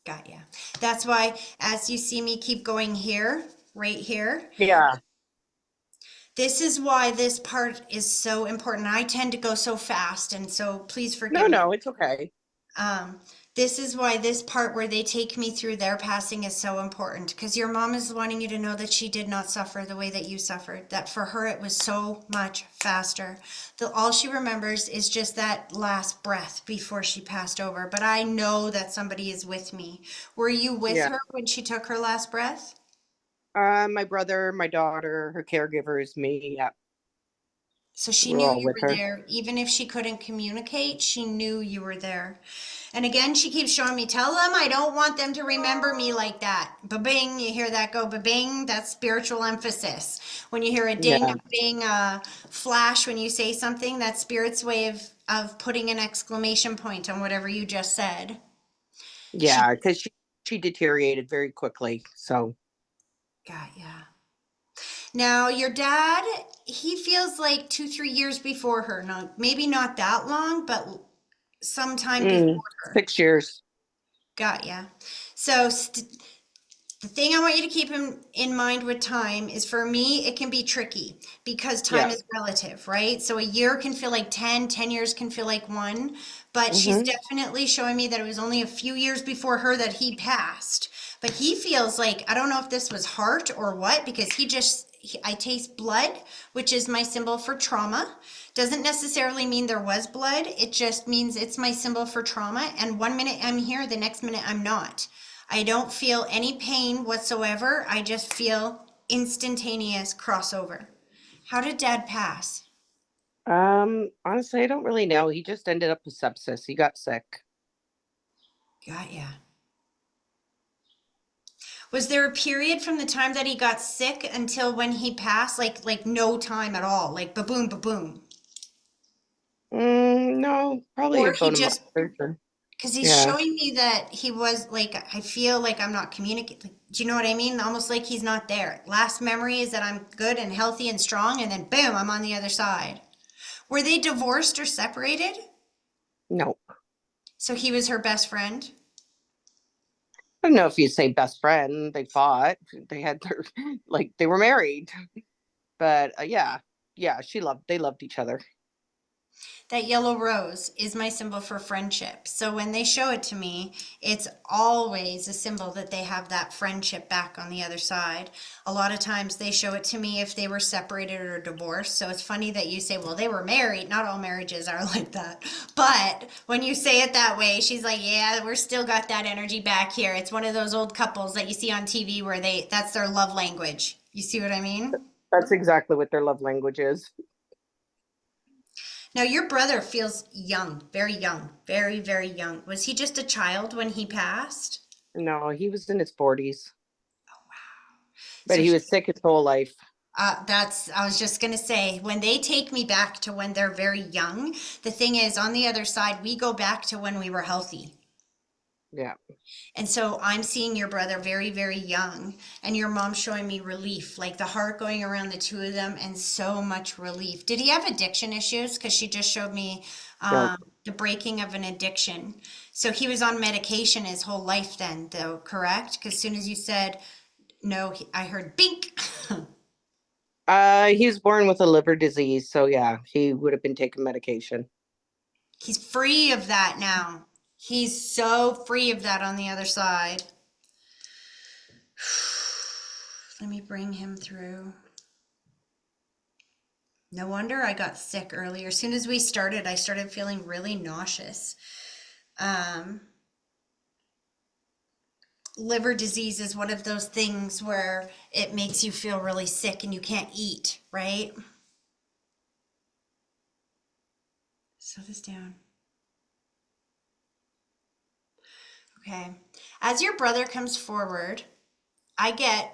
Got ya. That's why, as you see me keep going here, right here, Yeah. this is why this part is so important. I tend to go so fast, and so please forgive me. No, it's okay. This is why this part where they take me through their passing is so important, because your mom is wanting you to know that she did not suffer the way that you suffered, that for her it was so much faster. All she remembers is just that last breath before she passed over. But I know that somebody is with me. Were you with her when she took her last breath? My brother, my daughter, her caregivers, me. Yeah. So she We're knew all you with were her. there. Even if she couldn't communicate, she knew you were there. And again, she keeps showing me, tell them I don't want them to remember me like that. Ba-bing, you hear that go, ba-bing, that's spiritual emphasis. When you hear a ding, Yeah. a bing, a flash when you say something, that's spirit's way of putting an exclamation point on whatever you just said. Yeah, because she deteriorated very quickly. So. God, yeah. Now, your dad, he feels like 2-3 years before her. No, maybe not that long, but sometime before her. 6 years. Got ya. So The thing I want you to keep in mind with time is, for me, it can be tricky because time Yeah. is relative, right? So a year can feel like 10, 10 years can feel like one, but she's Mhm. definitely showing me that it was only a few years before her that he passed. But he feels like, I don't know if this was heart or what, because I taste blood, which is my symbol for trauma. Doesn't necessarily mean there was blood. It just means it's my symbol for trauma. And one minute I'm here, the next minute I'm not. I don't feel any pain whatsoever. I just feel instantaneous crossover. How did Dad pass? Honestly, I don't really know. He just ended up with sepsis. He got sick. Got ya. Was there a period from the time that he got sick until when he passed, like no time at all, like ba-boom, ba-boom? No, probably Or he about a month just, or so. because he's Yeah. showing me that he was like, I feel like I'm not communicating. Do you know what I mean? Almost like he's not there. Last memory is that I'm good and healthy and strong, and then boom, I'm on the other side. Were they divorced or separated? No. So he was her best friend? I don't know if you say best friend. They fought. They had their like they were married. But yeah. Yeah, they loved each other. That yellow rose is my symbol for friendship. So when they show it to me, it's always a symbol that they have that friendship back on the other side. A lot of times they show it to me if they were separated or divorced. So it's funny that you say, well, they were married. Not all marriages are like that. But when you say it that way, she's like, yeah, we're still got that energy back here. It's one of those old couples that you see on TV where that's their love language. You see what I mean? That's exactly what their love language is. Now, your brother feels young, very, very young. Was he just a child when he passed? No, he was in his 40s. But So he was sick his whole life. I was just going to say, when they take me back to when they're very young, the thing is, on the other side, we go back to when we were healthy. Yeah. And so I'm seeing your brother very, very young, and your mom showing me relief, like the heart going around the two of them, and so much relief. Did he have addiction issues? Because she just showed me No. the breaking of an addiction. So he was on medication his whole life then, though, correct? Because as soon as you said no, I heard bink. He was born with a liver disease, so yeah, he would have been taking medication. He's free of that now. He's so free of that on the other side. Let me bring him through. No wonder I got sick earlier. As soon as we started, I started feeling really nauseous. Liver disease is one of those things where it makes you feel really sick and you can't eat, right? Slow this down. Okay. As your brother comes forward,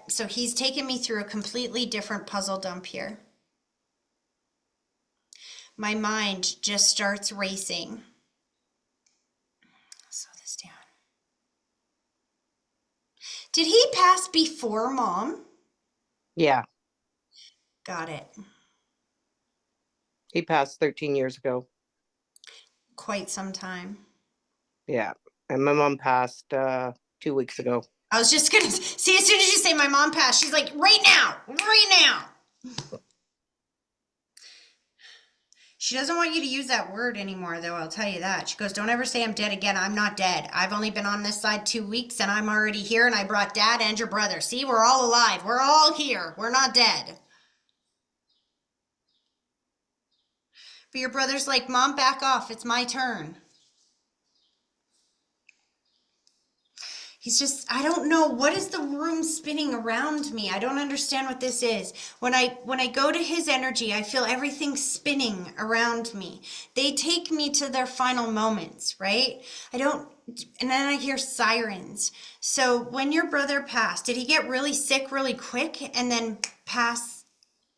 so he's taken me through a completely different puzzle dump here. My mind just starts racing. Slow this down. Did he pass before Mom? Yeah, Got it. he passed 13 years ago. Quite some time. Yeah. And my mom passed 2 weeks ago. I was just gonna see, as soon as you say my mom passed, she's like, right now, right now. She doesn't want you to use that word anymore, though, I'll tell you that. She goes, don't ever say I'm dead again. I'm not dead. I've only been on this side 2 weeks and I'm already here, and I brought Dad and your brother. See, we're all alive. We're all here. We're not dead. But your brother's like, Mom, back off. It's my turn. He's just, I don't know, what is the room spinning around me? I don't understand what this is. When I go to his energy, I feel everything spinning around me. They take me to their final moments, right? And then I hear sirens. So when your brother passed, did he get really sick really quick and then pass?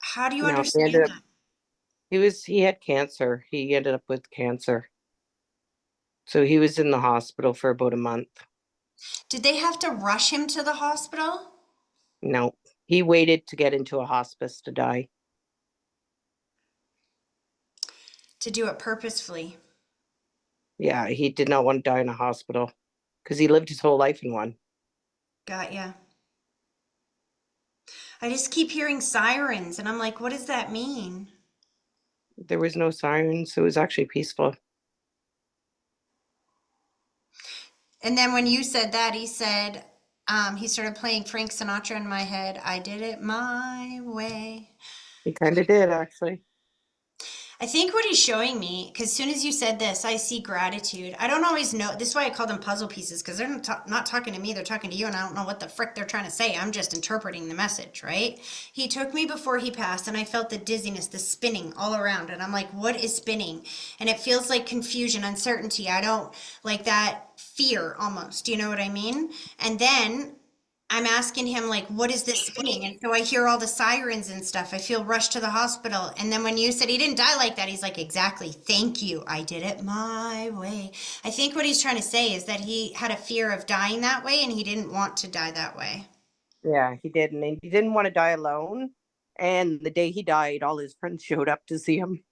How do you No, understand that? he had cancer. He ended up with cancer. So he was in the hospital for about a month. Did they have to rush him to the hospital? No, he waited to get into a hospice to die. To do it purposefully? Yeah, he did not want to die in a hospital because he lived his whole life in one. Got ya. I just keep hearing sirens and I'm like, what does that mean? There was no sirens. It was actually peaceful. And then when you said that, he started playing Frank Sinatra in my head. I did it my way. He kind of did, actually. I think what he's showing me, because as soon as you said this, I see gratitude. I don't always know. This is why I call them puzzle pieces, because they're not talking to me, they're talking to you, and I don't know what the frick they're trying to say. I'm just interpreting the message, right? He took me before he passed, and I felt the dizziness, the spinning all around. And I'm like, what is spinning? And it feels like confusion, uncertainty. I don't like that fear almost. You know what I mean? And then I'm asking him like, what is this spinning? And so I hear all the sirens and stuff. I feel rushed to the hospital. And then when you said he didn't die like that, he's like, exactly. Thank you. I did it my way. I think what he's trying to say is that he had a fear of dying that way and he didn't want to die that way. Yeah, he did. And he didn't want to die alone. And the day he died, all his friends showed up to see him.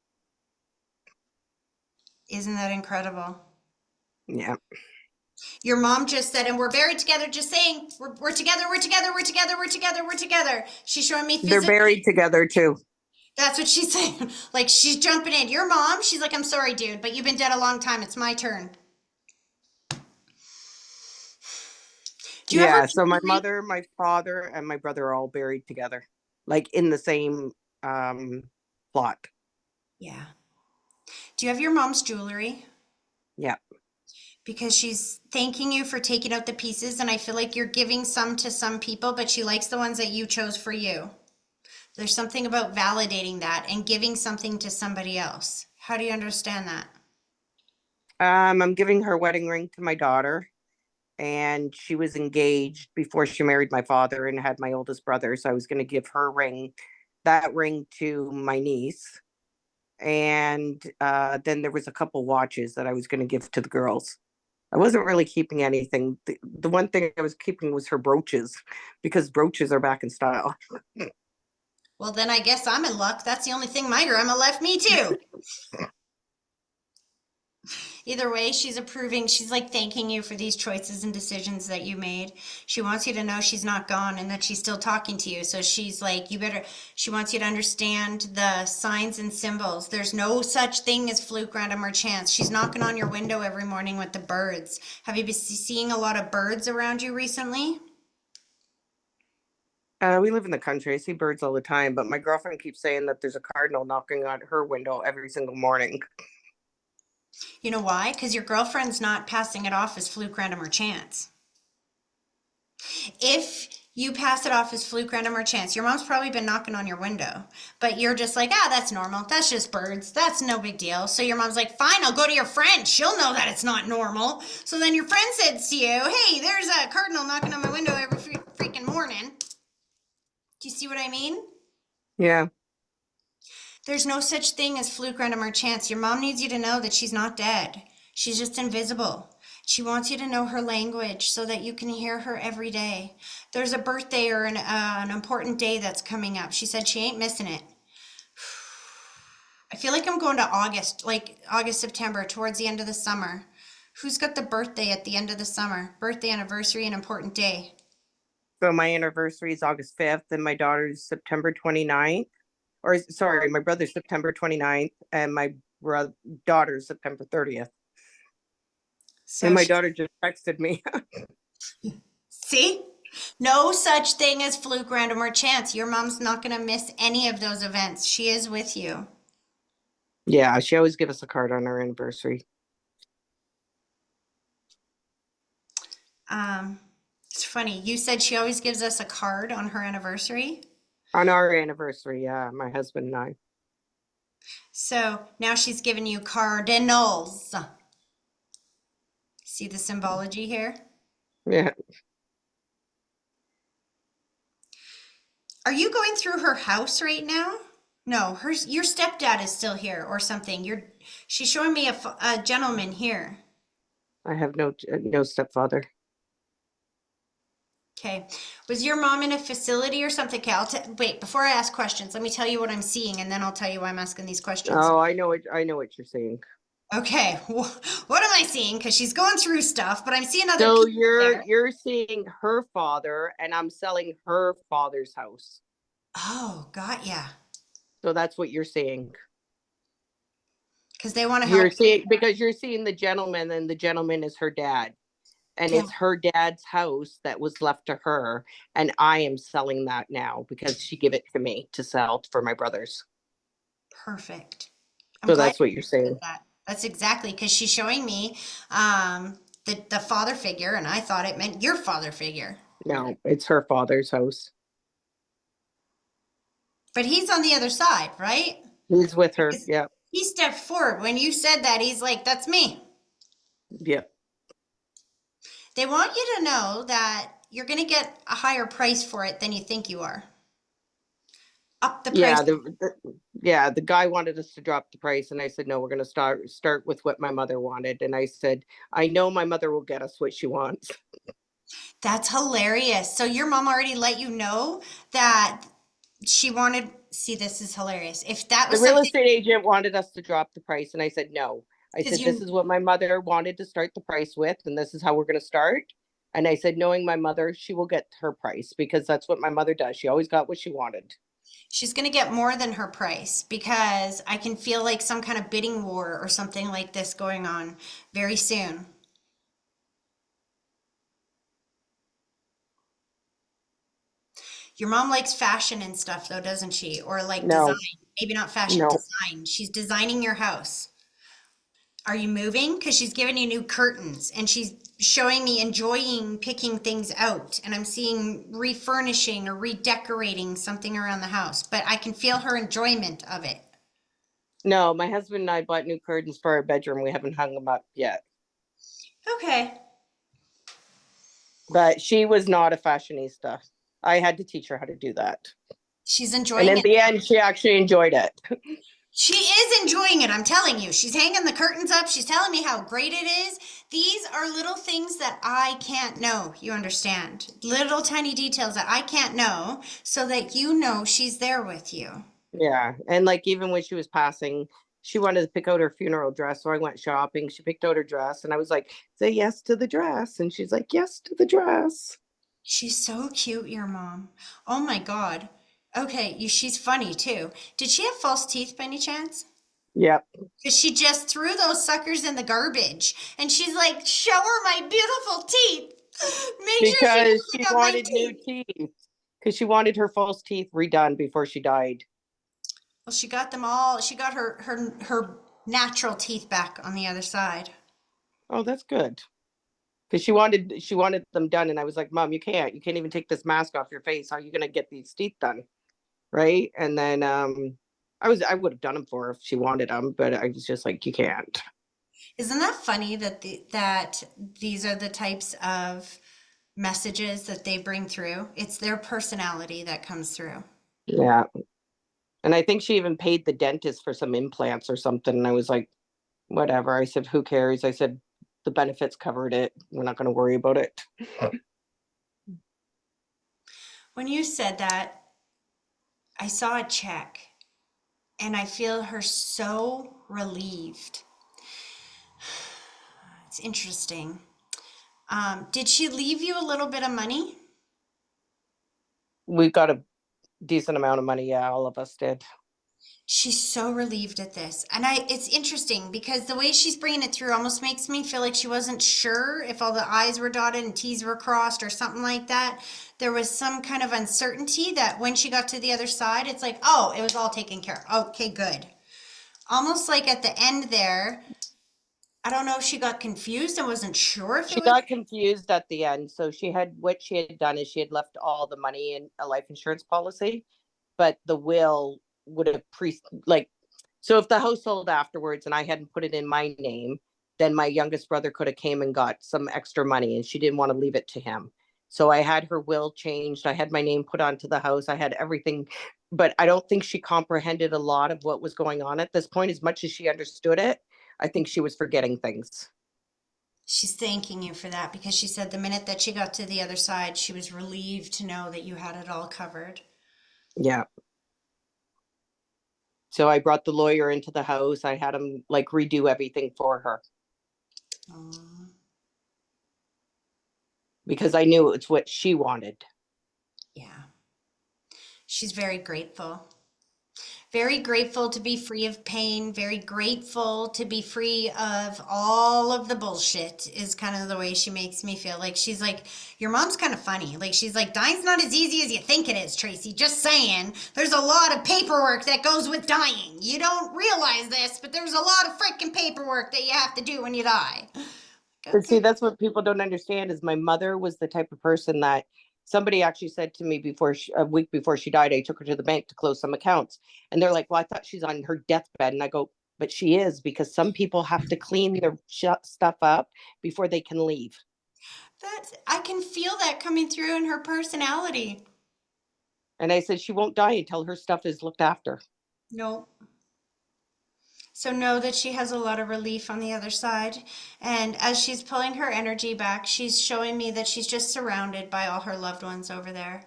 Isn't that incredible? Yeah. Your mom just said, and we're buried together, just saying, we're together, we're together, we're together, we're together, we're together. She's showing me physically. They're buried together, too. That's what she's saying. Like, she's jumping in. Your mom, she's like, I'm sorry, dude, but you've been dead a long time. It's my turn. Do you Yeah, ever so my mother, my father, and my brother are all buried together, like in the same plot. Yeah. Do you have your mom's jewelry? Yeah. Because she's thanking you for taking out the pieces, and I feel like you're giving some to some people, but she likes the ones that you chose for you. There's something about validating that and giving something to somebody else. How do you understand that? I'm giving her wedding ring to my daughter, and she was engaged before she married my father and had my oldest brother. So I was going to give her that ring to my niece. And then there was a couple watches that I was going to give to the girls. I wasn't really keeping anything. The one thing I was keeping was her brooches, because brooches are back in style. Well, then I guess I'm in luck. That's the only thing my grandma left me too. Either way, she's approving. She's like thanking you for these choices and decisions that you made. She wants you to know she's not gone and that she's still talking to you. So she's like, she wants you to understand the signs and symbols. There's no such thing as fluke, random, or chance. She's knocking on your window every morning with the birds. Have you been seeing a lot of birds around you recently? We live in the country. I see birds all the time, but my girlfriend keeps saying that there's a cardinal knocking on her window every single morning. You know why? Because your girlfriend's not passing it off as fluke, random, or chance. If you pass it off as fluke, random, or chance, your mom's probably been knocking on your window, but you're just like, that's normal. That's just birds. That's no big deal. So your mom's like, fine, I'll go to your friend. She'll know that it's not normal. So then your friend says to you, hey, there's a cardinal knocking on my window every freaking morning. Do you see what I mean? Yeah. There's no such thing as fluke, random, or chance. Your mom needs you to know that she's not dead. She's just invisible. She wants you to know her language so that you can hear her every day. There's a birthday or an important day that's coming up. She said she ain't missing it. I feel like I'm going to August, like August, September, towards the end of the summer. Who's got the birthday at the end of the summer? Birthday, anniversary, an important day. So my anniversary is August 5th and my daughter's September 29th. Or sorry, my brother's September 29th and my daughter's September 30th. So and my daughter just texted me. See? No such thing as fluke, random, or chance. Your mom's not going to miss any of those events. She is with you. Yeah, she always gives us a card on our anniversary. It's funny. You said she always gives us a card on her anniversary. On our anniversary, yeah, my husband and I. So now she's giving you cardinals. See the symbology here? Yeah. Are you going through her house right now? No, your stepdad is still here or something. She's showing me a gentleman here. I have no stepfather. Okay. Was your mom in a facility or something? Okay, wait, before I ask questions, let me tell you what I'm seeing and then I'll tell you why I'm asking these questions. Oh, I know what you're saying. Okay. What am I seeing? Because she's going through stuff, but I'm seeing other So people there. you're seeing her father and I'm selling her father's house. Oh, got ya. So that's what you're seeing. Because they want to You're help. seeing, because you're seeing the gentleman, and the gentleman is her dad. And Yeah. it's her dad's house that was left to her. And I am selling that now because she gave it to me to sell for my brothers. Perfect. I'm So glad that's what you're you saying. said that. That's exactly because she's showing me the father figure, and I thought it meant your father figure. No, it's her father's house. But he's on the other side, right? He's with her. Because Yeah. he stepped forward. When you said that, he's like, that's me. Yeah. They want you to know that you're going to get a higher price for it than you think you are. Up the price. Yeah. The guy wanted us to drop the price. And I said, no, we're going to start with what my mother wanted. And I said, I know my mother will get us what she wants. That's hilarious. So your mom already let you know that she wanted, see, this is hilarious. If that The was real something, estate agent wanted us to drop the price. And I said, no. I because said, this is what my mother wanted to start the price with. And this is how we're going to start. And I said, knowing my mother, she will get her price because that's what my mother does. She always got what she wanted. she's going to get more than her price because I can feel like some kind of bidding war or something like this going on very soon. Your mom likes fashion and stuff though, doesn't she? Or like design. No, Maybe not fashion, no, design. She's designing your house. Are you moving? Because she's giving you new curtains and she's showing me enjoying picking things out. And I'm seeing refurnishing or redecorating something around the house, but I can feel her enjoyment of it. no. My husband and I bought new curtains for our bedroom. We haven't hung them up yet. Okay. But she was not a fashionista. I had to teach her how to do that. She's And enjoying in it. the end, she actually enjoyed it. She is enjoying it, I'm telling you. She's hanging the curtains up. She's telling me how great it is. These are little things that I can't know, you understand? Little tiny details that I can't know so that you know she's there with you. Yeah. And like even when she was passing, she wanted to pick out her funeral dress. So I went shopping. She picked out her dress. And I was like, say yes to the dress. And she's like, yes to the dress. She's so cute, your mom. Oh my God. Okay, she's funny too. Did she have false teeth by any chance? Yep. Because she just threw those suckers in the garbage. And she's like, show her my beautiful teeth. Make sure she Because knows I she got my wanted new teeth. teeth. Because she wanted her false teeth redone before she died. Well, she got them all. She got her natural teeth back on the other side. Oh, that's good. Because she wanted them done. And I was like, Mom, you can't even take this mask off your face. How are you gonna get these teeth done? Right. And then I would have done them for her if she wanted them, but I was just like, you can't. Isn't that funny that that these are the types of messages that they bring through? It's their personality that comes through. Yeah. And I think she even paid the dentist for some implants or something. And I was like, whatever. I said, who cares? I said, the benefits covered it. We're not going to worry about it. When you said that, I saw a check and I feel her so relieved. It's interesting. Did she leave you a little bit of money? We got a decent amount of money. Yeah, all of us did. She's so relieved at this. And it's interesting because the way she's bringing it through almost makes me feel like she wasn't sure if all the I's were dotted and T's were crossed or something like that. There was some kind of uncertainty that when she got to the other side, it's like, oh, it was all taken care of. Okay, good. Almost like at the end there, I don't know if she got confused and wasn't sure if it She was. got confused at the end. So what she had done is she had left all the money in a life insurance policy, but the will would have so if the house sold afterwards and I hadn't put it in my name, then my youngest brother could have came and got some extra money and she didn't want to leave it to him. So I had her will changed. I had my name put onto the house. I had everything, but I don't think she comprehended a lot of what was going on at this point as much as she understood it. I think she was forgetting things. She's thanking you for that because she said the minute that she got to the other side, she was relieved to know that you had it all covered. Yeah. So I brought the lawyer into the house. I had him like redo everything for her Aw. because I knew it's what she wanted. Yeah. She's She's very grateful. Very grateful to be free of pain, very grateful to be free of all of the bullshit is kind of the way she makes me feel. Like she's like, your mom's kind of funny. Like she's like, dying's not as easy as you think it is, Tracy. Just saying. There's a lot of paperwork that goes with dying. You don't realize this, but there's a lot of freaking paperwork that you have to do when you die. But see, that's what people don't understand is my mother was the type of person that somebody actually said to me a week before she died, I took her to the bank to close some accounts. And they're like, well, I thought she's on her deathbed. And I go, but she is, because some people have to clean their stuff up before they can leave. I can feel that coming through in her personality. And I said, she won't die until her stuff is looked after. No. So know that she has a lot of relief on the other side. And as she's pulling her energy back, she's showing me that she's just surrounded by all her loved ones over there,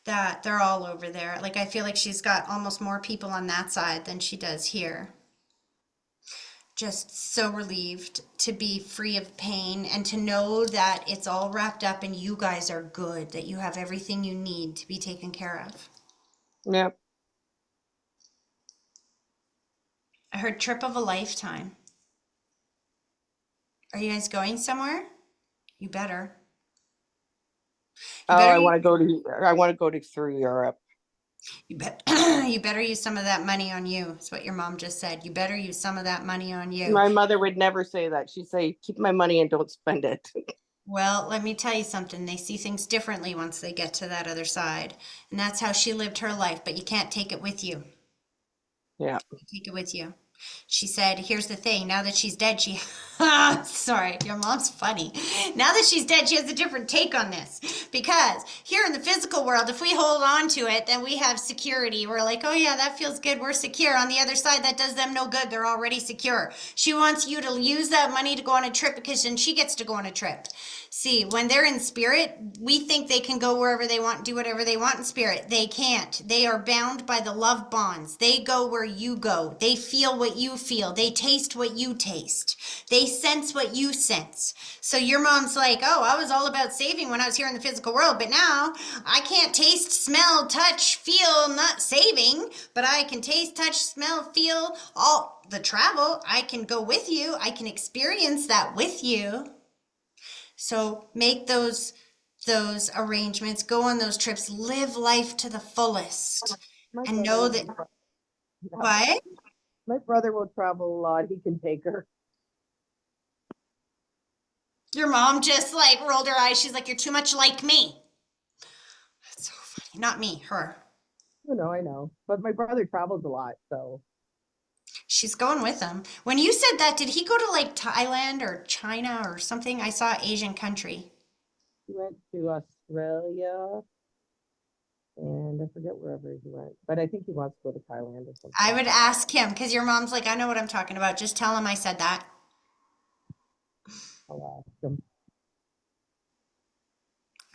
that they're all over there. Like I feel like she's got almost more people on that side than she does here. Just so relieved to be free of pain and to know that it's all wrapped up and you guys are good, that you have everything you need to be taken care of. Yep. I heard trip of a lifetime. Are you guys going somewhere? You better. I want to go to through Europe. You better use some of that money on you. That's what your mom just said. You better use some of that money on you. My mother would never say that. She'd say, keep my money and don't spend it. Well, let me tell you something. They see things differently once they get to that other side. And that's how she lived her life, but you can't take it with you. Yeah. Take it with you. She said, here's the thing. Now that she's dead, sorry, your mom's funny. Now that she's dead, she has a different take on this. Because here in the physical world, if we hold on to it, then we have security. We're like, oh yeah, that feels good. We're secure. On the other side, that does them no good. They're already secure. She wants you to use that money to go on a trip because then she gets to go on a trip. See, when they're in spirit, we think they can go wherever they want, do whatever they want in spirit. They can't. They are bound by the love bonds. They go where you go. They feel what you feel. They taste what you taste. They sense what you sense. So your mom's like, oh, I was all about saving when I was here in the physical world, but now I can't taste, smell, touch, feel, not saving, but I can taste, touch, smell, feel, all the travel. I can go with you. I can experience that with you. So make those arrangements, go on those trips, live life to the fullest, and know that. What? My brother will travel a lot. He can take her. Your mom just like rolled her eyes. She's like, you're too much like me. That's so funny. Not me, her. I know. But my brother travels a lot, so. She's going with him. When you said that, did he go to like Thailand or China or something? I saw Asian country. He went to Australia. And I forget wherever he went. But I think he wants to go to Thailand or something. I would ask him because your mom's like, I know what I'm talking about. Just tell him I said that. I'll ask him.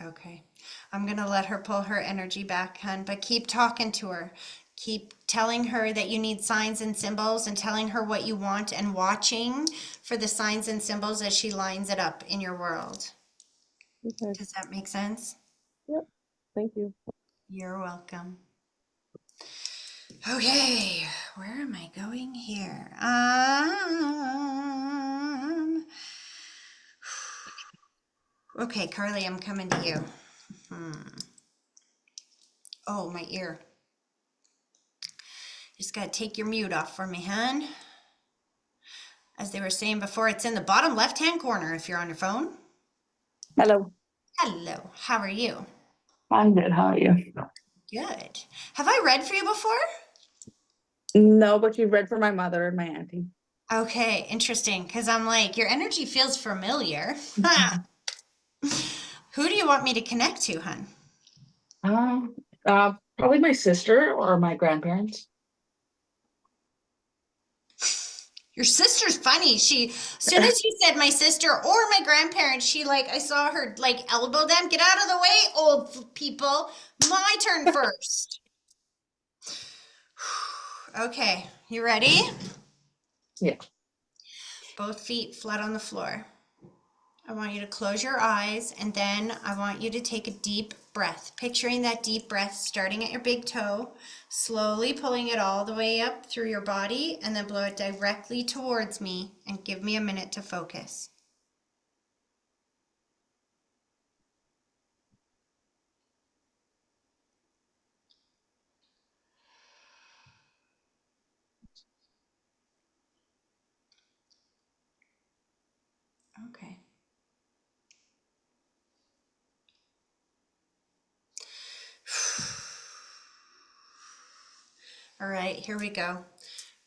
Okay. I'm going to let her pull her energy back, hun, but keep talking to her. Keep telling her that you need signs and symbols and telling her what you want and watching for the signs and symbols as she lines it up in your world. Okay. Does that make sense? Yep. Thank you. You're welcome. Okay, where am I going here? Okay, Carly, I'm coming to you. Oh, my ear. Just gotta take your mute off for me, hun. As they were saying before, it's in the bottom left-hand corner if you're on your phone. Hello, Hello, how are you? I'm good. How are you? Good. Have I read for you before? No, but you read for my mother and my auntie. Okay, interesting, because I'm like, your energy feels familiar. Who do you want me to connect to, hun? Probably my sister or my grandparents. Your sister's funny. As soon as you said my sister or my grandparents, I saw her like elbow them. Get out of the way, old people. My turn first. Okay, you ready? Yeah. Both feet flat on the floor. I want you to close your eyes, and then I want you to take a deep breath, picturing that deep breath starting at your big toe, slowly pulling it all the way up through your body, and then blow it directly towards me, and give me a minute to focus. Okay. All right, here we go.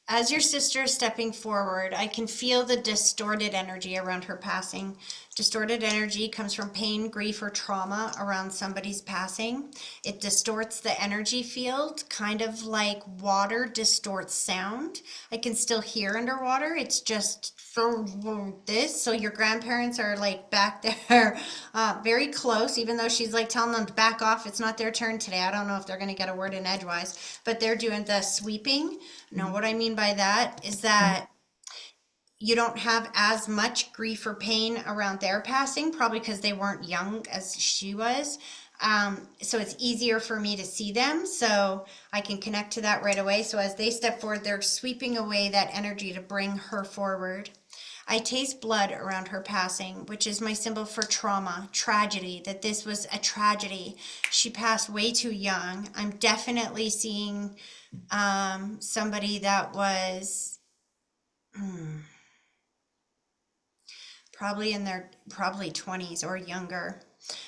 As your sister is stepping forward, I can feel the distorted energy around her passing. Distorted energy comes from pain, grief, or trauma around somebody's passing. It distorts the energy field, kind of like water distorts sound. I can still hear underwater. It's just this. So your grandparents are like back there, very close, even though she's like telling them to back off. It's not their turn today. I don't know if they're going to get a word in edgewise, but they're doing the sweeping. Now, what I mean by that is that you don't have as much grief or pain around their passing, probably because they weren't young as she was. So it's easier for me to see them. So I can connect to that right away. So as they step forward, they're sweeping away that energy to bring her forward. I taste blood around her passing, which is my symbol for trauma, tragedy, that this was a tragedy. She passed way too young. I'm definitely seeing somebody that was probably in their 20s or younger.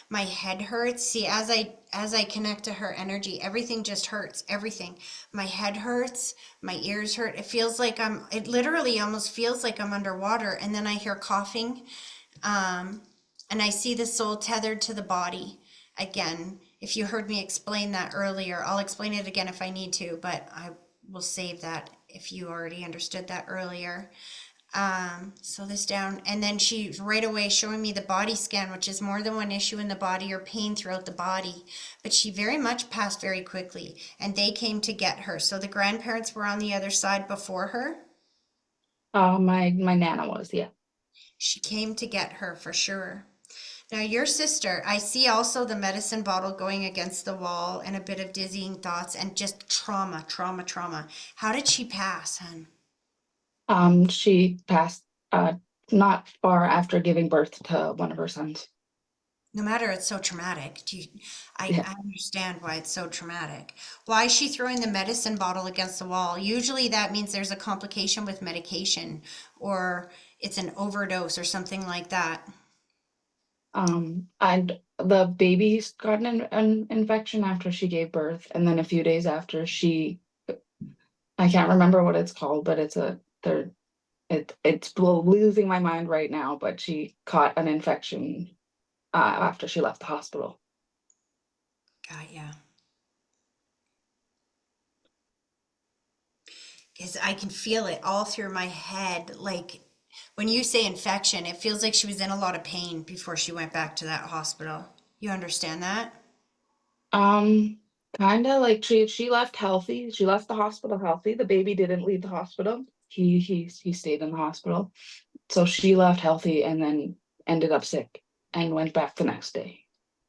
My head hurts. See, as I connect to her energy, everything just hurts. Everything. My head hurts. My ears hurt. It literally almost feels like I'm underwater. And then I hear coughing. And I see the soul tethered to the body. Again, if you heard me explain that earlier, I'll explain it again if I need to, but I will save that if you already understood that earlier. So this down, and then she's right away showing me the body scan, which is more than one issue in the body or pain throughout the body. But she very much passed very quickly, and they came to get her. So the grandparents were on the other side before her. My nana was, yeah. She came to get her for sure. Now your sister, I see also the medicine bottle going against the wall and a bit of dizzying thoughts and just trauma, trauma, trauma. How did she pass, hun? She passed not far after giving birth to one of her sons. No matter, it's so traumatic. Yeah. I understand why it's so traumatic. Why is she throwing the medicine bottle against the wall? Usually that means there's a complication with medication or it's an overdose or something like that. And the baby's gotten an infection after she gave birth, and then a few days after I can't remember what it's called, but it's losing my mind right now, but she caught an infection after she left the hospital. Got ya. Because I can feel it all through my head. Like when you say infection, it feels like she was in a lot of pain before she went back to that hospital. You understand that? Kind of like she left healthy. She left the hospital healthy. The baby didn't leave the hospital. He stayed in the hospital. So she left healthy and then ended up sick and went back the next day.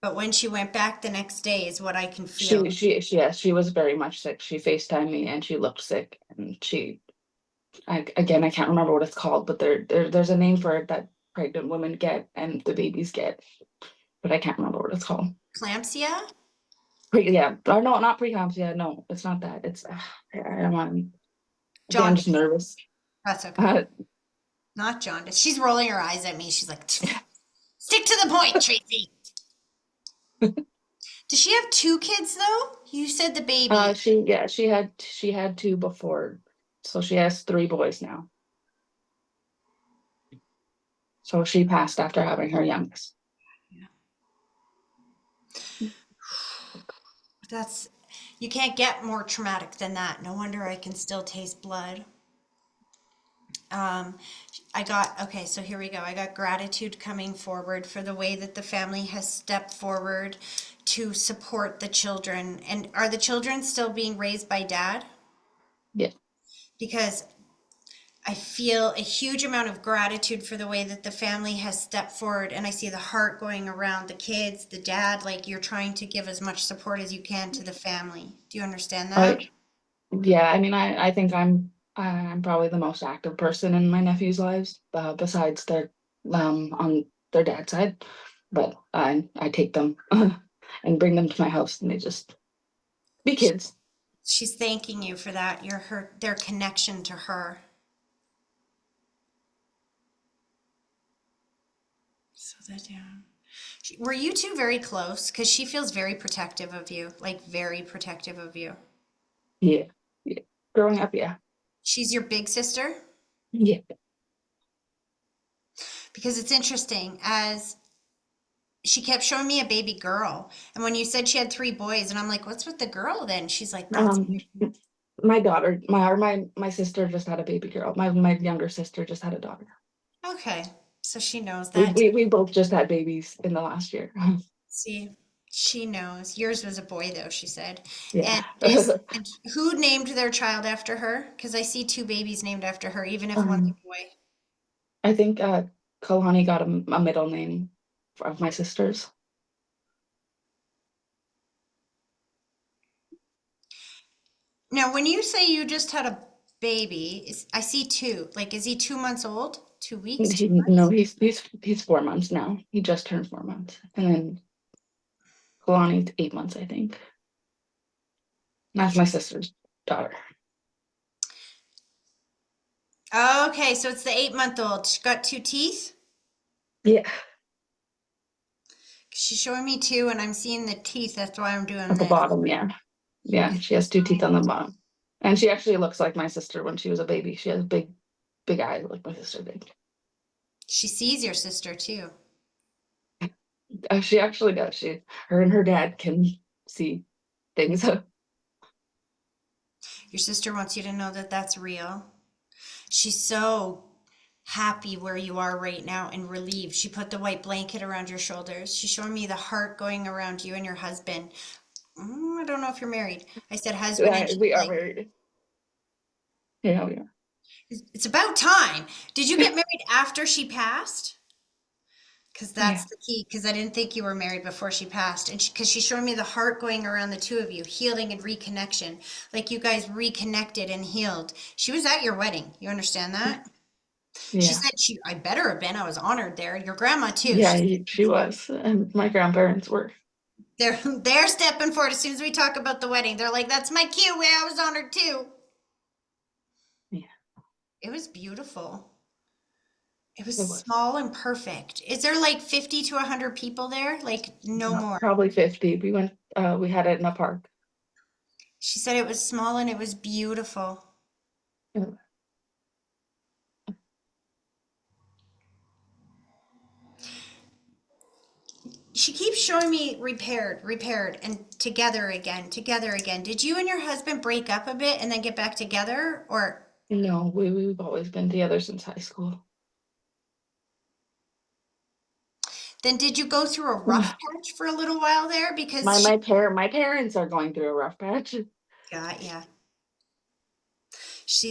But when she went back the next day is what I can She feel. yes, she was very much sick. She FaceTimed me and she looked sick, and again, I can't remember what it's called, but there's a name for it that pregnant women get and the babies get, but I can't remember what it's called. Eclampsia? Yeah, or no, not preeclampsia. No, it's not that. It's I'm again, I'm just Jaundice. nervous. That's okay. Not jaundice. She's rolling her eyes at me. She's like, stick to the point, Tracy. Does she have two kids though? You said the baby. She had two before, so she has three boys now. So she passed after having her youngest. That's, you can't get more traumatic than that. No wonder I can still taste blood. Okay, so here we go. I got gratitude coming forward for the way that the family has stepped forward to support the children. And are the children still being raised by dad? Yeah. Because I feel a huge amount of gratitude for the way that the family has stepped forward, and I see the heart going around the kids, the dad, like you're trying to give as much support as you can to the family. Do you understand that? Yeah, I mean, I think I'm probably the most active person in my nephews' lives, besides their on their dad's side. But I take them and bring them to my house, and they just be kids. She's thanking you for that, their connection to her. So that, yeah. Were you two very close? Because she feels very protective of you, like very protective of you. Yeah, yeah. Growing up, yeah, She's your big sister? yeah. Because it's interesting, as she kept showing me a baby girl. And when you said she had 3 boys, and I'm like, what's with the girl then? She's like, that's My daughter, my sister just had a baby girl. My younger sister just had a daughter. okay. So she knows We, that. we both just had babies in the last year. See, she knows. Yours was a boy, though, she said. Yeah. And who named their child after her? Because I see 2 babies named after her, even if one's a boy. I think Kalani got a middle name of my sister's. Now, when you say you just had a baby, I see 2. Like, is he 2 months old? 2 weeks? 2 No, months? he's 4 months now. He just turned 4 months, and then Kalani's 8 months, I think. That's my sister's daughter. Okay, so it's the 8-month-old. She got 2 teeth? Yeah, She's showing me 2, and I'm seeing the teeth. That's why I'm doing at the this. bottom. Yeah, yeah. She has 2 teeth on the bottom, and she actually looks like my sister when she was a baby. She has big eyes like my sister did. She sees your sister, too. She actually does. Her and her dad can see things. Your sister wants you to know that that's real. She's so happy where you are right now and relieved. She put the white blanket around your shoulders. She's showing me the heart going around you and your husband. I don't know if you're married. I said husband, and she's We are like, married. Yeah, we are. it's about time. Did you get married after she passed? Because that's Yeah. the key. Because I didn't think you were married before she passed, and because she's showing me the heart going around the 2 of you, healing and reconnection, like you guys reconnected and healed. She was at your wedding. You understand that? She Yeah. said I better have been. I was honored there. Your grandma too. Yeah, she was, and my grandparents were. They're stepping forward as soon as we talk about the wedding. They're like, "That's my cue. Way I was honored too." Yeah. It was beautiful. It It was was. small and perfect. Is there like 50 to 100 people there? Like no more. Probably 50. We went. We had it in a park. She said it was small and it was beautiful. Yeah. She keeps showing me repaired, and together again, together again. Did you and your husband break up a bit and then get back together, or No, we've always been together since high school. then did you go through a rough patch for a little while there? Because My parents are going through a rough patch. got yeah.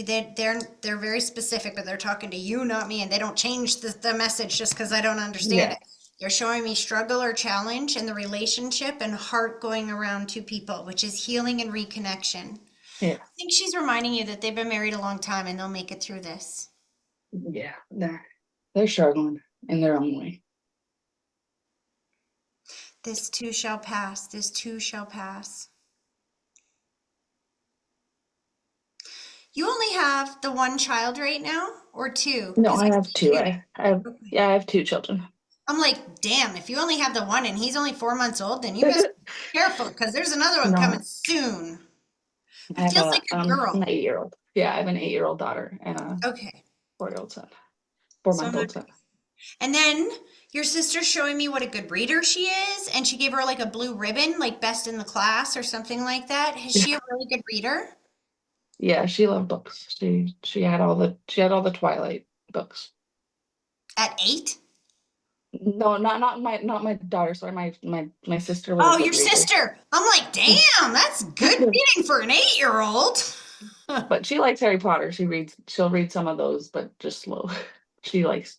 They're very specific, but they're talking to you, not me, and they don't change the message just because I don't understand Yeah. it. They're showing me struggle or challenge in the relationship and heart going around 2 people, which is healing and reconnection. Yeah. I think she's reminding you that they've been married a long time and they'll make it through this. Yeah. They're struggling in their own way. This too shall pass. This too shall pass. You only have the 1 child right now, or 2? No, 'Cause I I have see 2. 2. I have 2 children. I'm like, damn, if you only have the 1 and he's only 4 months old, then you best be careful because there's another one coming No, soon. I It have feels like a girl. an 8-year-old. Yeah, I have an 8-year-old daughter and a Okay. 4-year-old son. So I'm 4-month-old not. son. And then your sister's showing me what a good reader she is, and she gave her like a blue ribbon, like best in the class or something like that. Is she a really good reader? Yeah, she loved books. She had all the Twilight books. At 8? No, not my daughter. Sorry, my sister was a Oh, good your reader. sister. I'm like, damn, that's good reading for an 8-year-old. But she likes Harry Potter. She'll read some of those, but just slow. She likes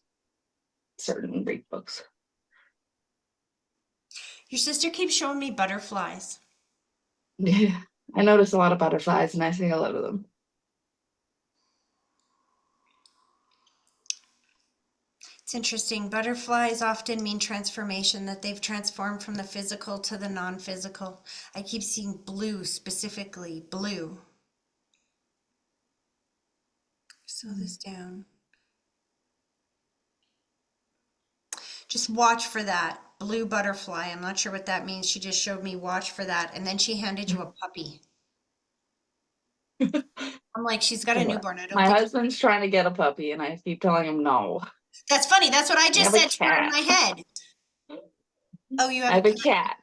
certain read books. Your sister keeps showing me butterflies. Yeah. I notice a lot of butterflies and I see a lot of them. It's interesting. Butterflies often mean transformation, that they've transformed from the physical to the non-physical. I keep seeing blue, specifically blue. Slow this down. Just watch for that blue butterfly. I'm not sure what that means. She just showed me watch for that. And then she handed you a puppy. I'm like, she's got a newborn. I don't My think husband's trying to get a puppy and I keep telling him no. that's funny. That's what I I just have a said to her in cat. my head. Oh, you I have have a a cat.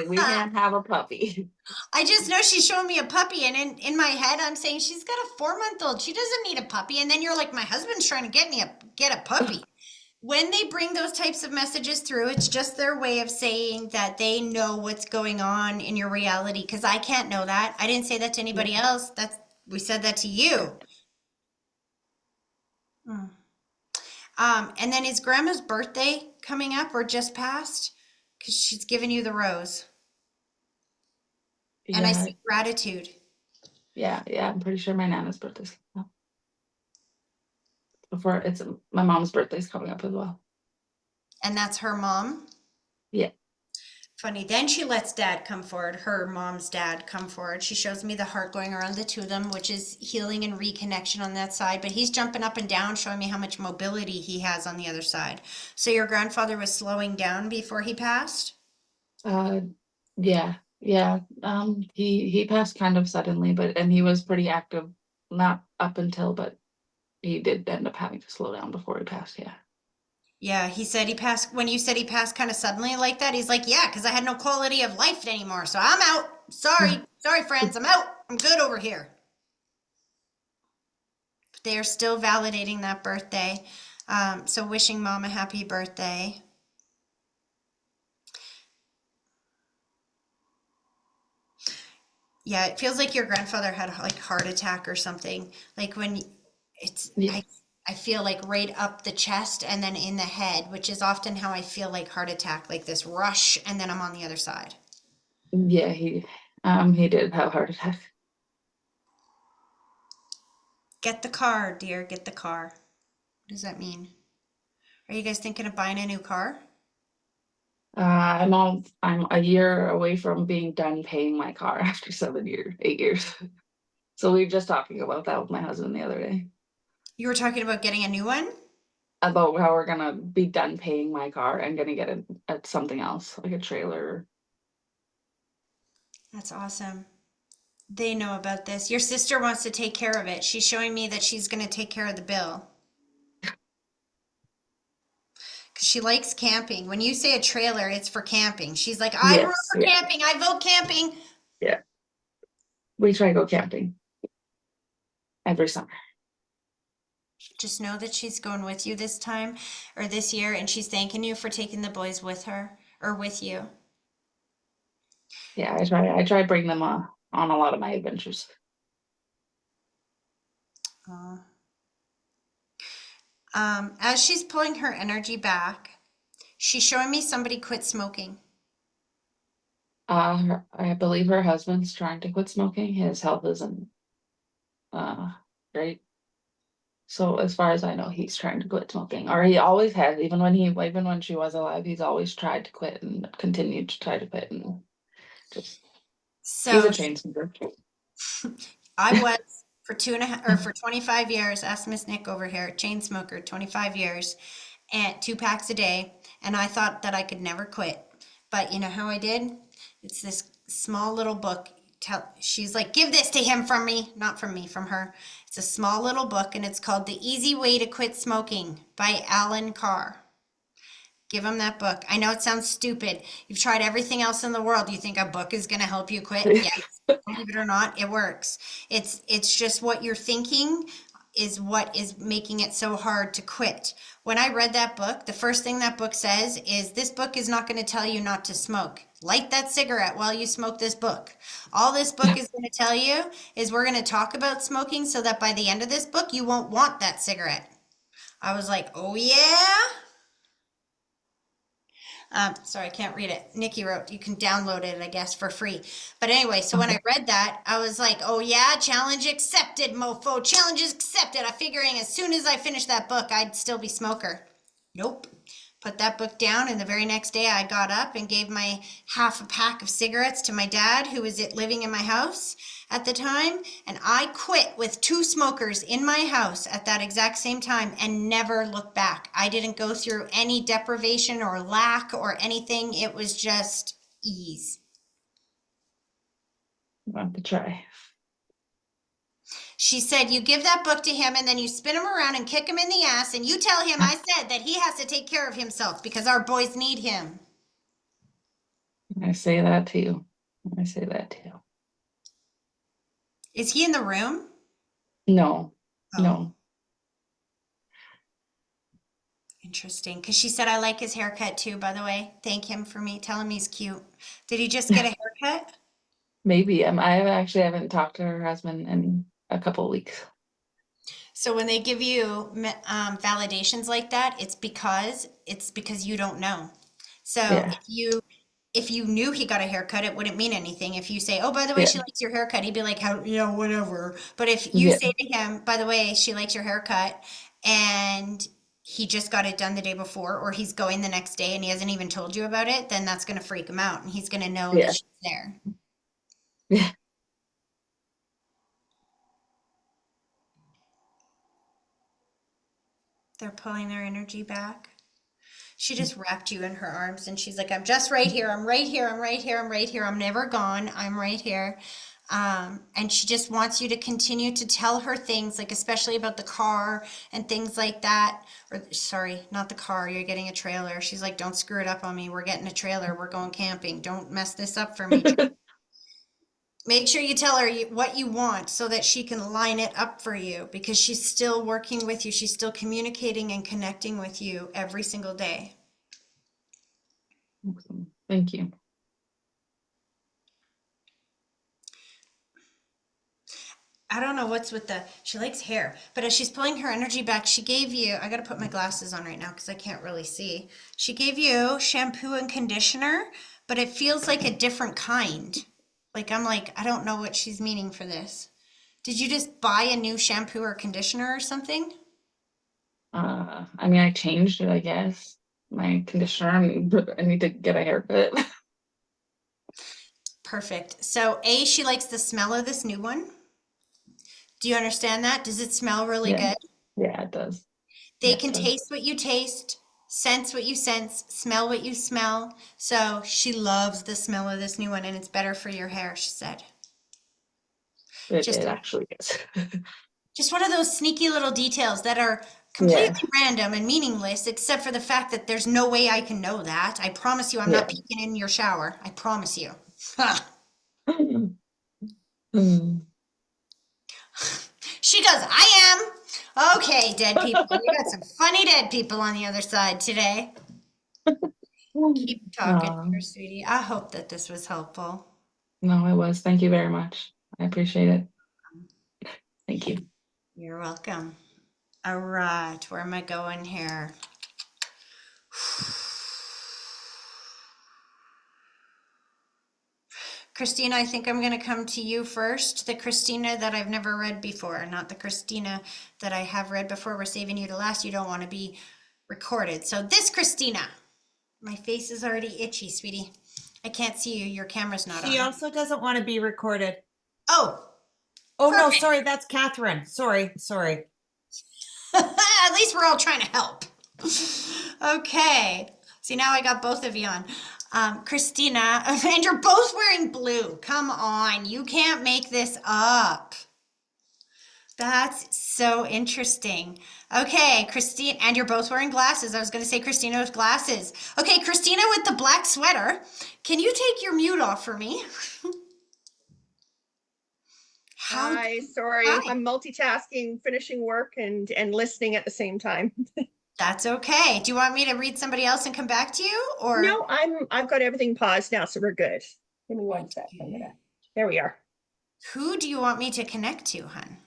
We can't have a puppy. I just know she's showing me a puppy, and in my head, I'm saying she's got a 4-month-old. She doesn't need a puppy. And then you're like, my husband's trying to get a puppy. When they bring those types of messages through, it's just their way of saying that they know what's going on in your reality. Because I can't know that. I didn't say that to anybody else. We said that to you. Hmm. And then is Grandma's birthday coming up or just passed? Because she's giving you the rose. And I Yeah, see gratitude. yeah. I'm pretty sure my Nana's birthday's coming up. Before it's my mom's birthday's coming up as well. And that's her mom. Yeah. Funny. Then she lets dad come forward, her mom's dad come forward. She shows me the heart going around the two of them, which is healing and reconnection on that side. But he's jumping up and down, showing me how much mobility he has on the other side. So your grandfather was slowing down before he passed? Yeah. He passed kind of suddenly, and he was pretty active, not up until, but he did end up having to slow down before he passed. Yeah. Yeah, he said he passed, when you said he passed kind of suddenly like that, he's like, yeah, because I had no quality of life anymore. So I'm out. Sorry, friends, I'm out. I'm good over here. But they are still validating that birthday. So wishing mom a happy birthday. Yeah, it feels like your grandfather had like heart attack or something. Like when it's, Yeah. I feel like right up the chest and then in the head, which is often how I feel like heart attack, like this rush, and then I'm on the other side. Yeah, he did have a heart attack. Get the car, dear, get the car. What does that mean? Are you guys thinking of buying a new car? I'm a year away from being done paying my car after 8 years. So we were just talking about that with my husband the other day. You were talking about getting a new one? About how we're gonna be done paying my car and gonna get something else, like a trailer. That's awesome. They know about this. Your sister wants to take care of it. She's showing me that she's going to take care of the bill. Because she likes camping. When you say a trailer, it's for camping. She's like, I grew up Yes, for yeah, camping. I vote camping. yeah. We try to go camping every summer. Just know that she's going with you this time or this year, and she's thanking you for taking the boys with her or with you. Yeah, I try to bring them on a lot of my adventures. Aw. As she's pulling her energy back, she's showing me somebody quit smoking. I believe her husband's trying to quit smoking. His health isn't great. So as far as I know, he's trying to quit smoking, or he always has. Even when she was alive, he's always tried to quit and continued to try to quit, and just he's So a chain smoker. I was for 2.5 or for 25 years, ask Miss Nick over here, chain smoker, 25 years and 2 packs a day. And I thought that I could never quit. But you know how I did? It's this small little book. She's like, give this to him from me, not from me, from her. It's a small little book and it's called The Easy Way to Quit Smoking by Alan Carr. Give him that book. I know it sounds stupid. You've tried everything else in the world. You think a book is going to help you quit? Yes. Believe it or not, it works. It's just what you're thinking is what is making it so hard to quit. When I read that book, the first thing that book says is this book is not going to tell you not to smoke. light that cigarette while you smoke this book. All this book is going to tell you is we're going to talk about smoking so that by the end of this book, you won't want that cigarette. I was like, oh yeah. Sorry, I can't read it. Nikki wrote, you can download it, I guess, for free. But anyway, so when I read that, I was like, oh yeah, challenge accepted, mofo. Challenge is accepted. I'm figuring as soon as I finish that book, I'd still be smoker. Nope. Put that book down, and the very next day I got up and gave my half a pack of cigarettes to my dad, who was living in my house at the time, and I quit with 2 smokers in my house at that exact same time and never looked back. I didn't go through any deprivation or lack or anything. It was just ease. Want to try. She said, you give that book to him and then you spin him around and kick him in the ass and you tell him I said that he has to take care of himself because our boys need him. I say that too. I say that too. Is he in the room? No, Oh. no. Interesting. Because she said, I like his haircut too, by the way. Thank him for me. Tell him he's cute. Did he just get a haircut? Maybe. I actually haven't talked to her husband in a couple of weeks. So when they give you validations like that, it's because you don't know. So Yeah. if you knew he got a haircut, it wouldn't mean anything. If you say, oh, by the way, Yeah. she likes your haircut, he'd be like, how, whatever. But if you Yeah. say to him, by the way, she likes your haircut, and he just got it done the day before, or he's going the next day and he hasn't even told you about it, then that's going to freak him out and he's going to know Yeah. that she's there. Yeah. They're pulling their energy back. She just wrapped you in her arms and she's like, I'm just right here. I'm right here. I'm right here. I'm right here. I'm never gone. I'm right here. And she just wants you to continue to tell her things, like especially about the car and things like that. Or sorry, not the car. You're getting a trailer. She's like, don't screw it up on me. We're getting a trailer. We're going camping. Don't mess this up for me. Make sure you tell her what you want so that she can line it up for you because she's still working with you. She's still communicating and connecting with you every single day. Awesome. Thank you. I don't know what's with she likes hair, but as she's pulling her energy back, she gave you, I got to put my glasses on right now because I can't really see. She gave you shampoo and conditioner, but it feels like a different kind. Like, I don't know what she's meaning for this. Did you just buy a new shampoo or conditioner or something? I mean, I changed it, I guess. My conditioner, I need to get a haircut. Perfect. So she likes the smell of this new one. Do you understand that? Does it smell really Yeah. good? Yeah, it does. They Yeah, can it does. taste what you taste, sense what you sense, smell what you smell. So she loves the smell of this new one and it's better for your hair, she said. It Just actually is. just one of those sneaky little details that are Yeah. completely random and meaningless, except for the fact that there's no way I can know that. I promise you I'm not Yeah. peeking in your shower. I promise you. Mm. She goes, I am. Okay, dead people. We got some funny dead people on the other side today. Keep talking to her, sweetie. I hope that this was helpful. No, it was. Thank you very much. I appreciate it. Thank you. You're welcome. All right, where am I going here? Christina, I think I'm going to come to you first. The Christina that I've never read before, not the Christina that I have read before. We're saving you to last. You don't want to be recorded. So this Christina, my face is already itchy, sweetie. I can't see you. Your camera's not She on. also doesn't want to be recorded. Oh, Oh no, perfect. sorry, that's Catherine. Sorry. At least we're all trying to help. Okay. See, now I got both of you on. Christina, and you're both wearing blue. Come on. You can't make this up. That's so interesting. Okay, Christine, and you're both wearing glasses. I was going to say Christina with glasses. Okay, Christina with the black sweater. Can you take your mute off for me? Hi, sorry. Hi. I'm multitasking, finishing work and listening at the same time. That's okay. Do you want me to read somebody else and come back to you, or? No, I've got everything paused now, so we're good. Give me one sec. There we are. Who do you want me to connect to, hun?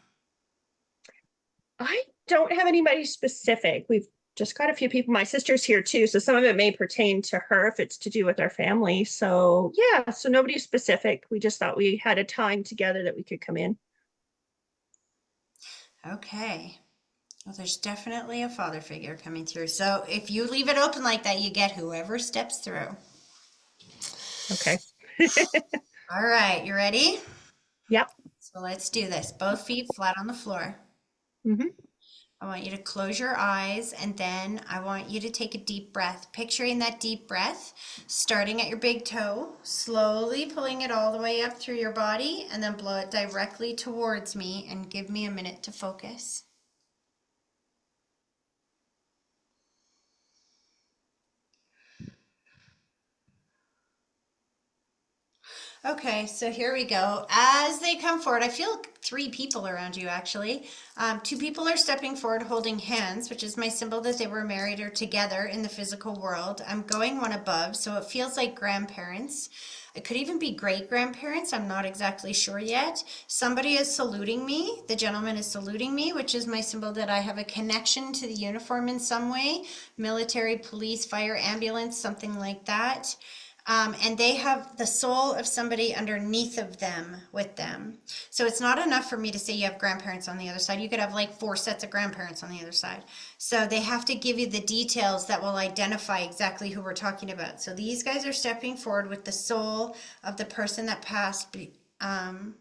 I don't have anybody specific. We've just got a few people. My sister's here too, so some of it may pertain to her if it's to do with our family. So yeah, so nobody specific. We just thought we had a time together that we could come in. Okay. Well, there's definitely a father figure coming through. So if you leave it open like that, you get whoever steps through. Okay. All right, you ready? Yep. So let's do this. Both feet flat on the floor. Mhm. I want you to close your eyes, and then I want you to take a deep breath. Picturing that deep breath, starting at your big toe, slowly pulling it all the way up through your body, and then blow it directly towards me, and give me a minute to focus. Okay, so here we go. As they come forward, I feel 3 people around you actually. 2 people are stepping forward holding hands, which is my symbol that they were married or together in the physical world. I'm going one above, so it feels like grandparents. It could even be great grandparents. I'm not exactly sure yet. Somebody is saluting me. The gentleman is saluting me, which is my symbol that I have a connection to the uniform in some way. Military, police, fire, ambulance, something like that. And they have the soul of somebody underneath of them with them. So it's not enough for me to say you have grandparents on the other side. You could have like 4 sets of grandparents on the other side. So they have to give you the details that will identify exactly who we're talking about. So these guys are stepping forward with the soul of the person that passed, of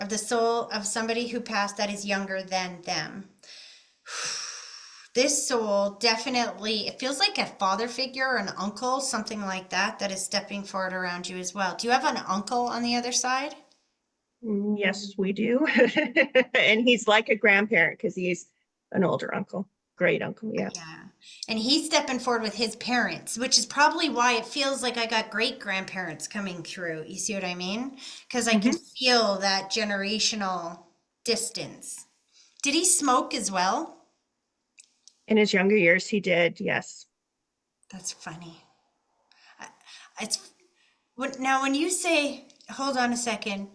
the soul of somebody who passed that is younger than them. This soul definitely, it feels like a father figure or an uncle, something like that, that is stepping forward around you as well. Do you have an uncle on the other side? Yes, we do. And he's like a grandparent because he's an older uncle, great uncle. Yeah. Yeah. And he's stepping forward with his parents, which is probably why it feels like I got great grandparents coming through. You see what I mean? Because I can feel that generational distance. Did he smoke as well? In his younger years, he did. Yes. That's funny. It's now when you say, hold on a second.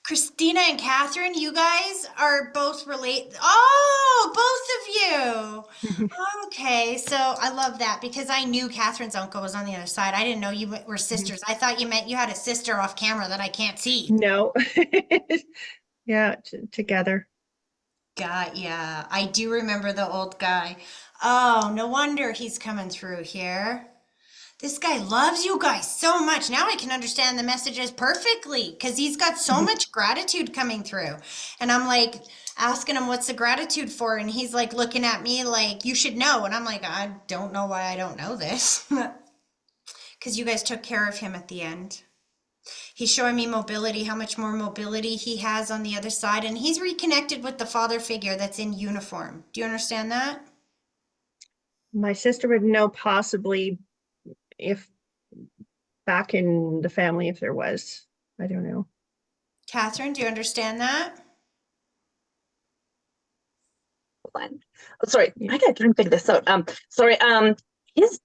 Christina and Catherine, you guys are both related. Oh, both of you. Okay, so I love that because I knew Catherine's uncle was on the other side. I didn't know you were sisters. I thought you meant you had a sister off camera that I can't see. No. Yeah, together. Yeah, I do remember the old guy. Oh, no wonder he's coming through here. This guy loves you guys so much. Now I can understand the messages perfectly because he's got so much gratitude coming through. And I'm like asking him, what's the gratitude for? And he's like looking at me like, you should know. And I'm like, I don't know why I don't know this. Because you guys took care of him at the end. He's showing me mobility, how much more mobility he has on the other side. And he's reconnected with the father figure that's in uniform. Do you understand that? My sister would know possibly if back in the family, if there was, I don't know. Catherine, do you understand that? Fine. Oh, sorry, I gotta try and figure this out. Sorry. His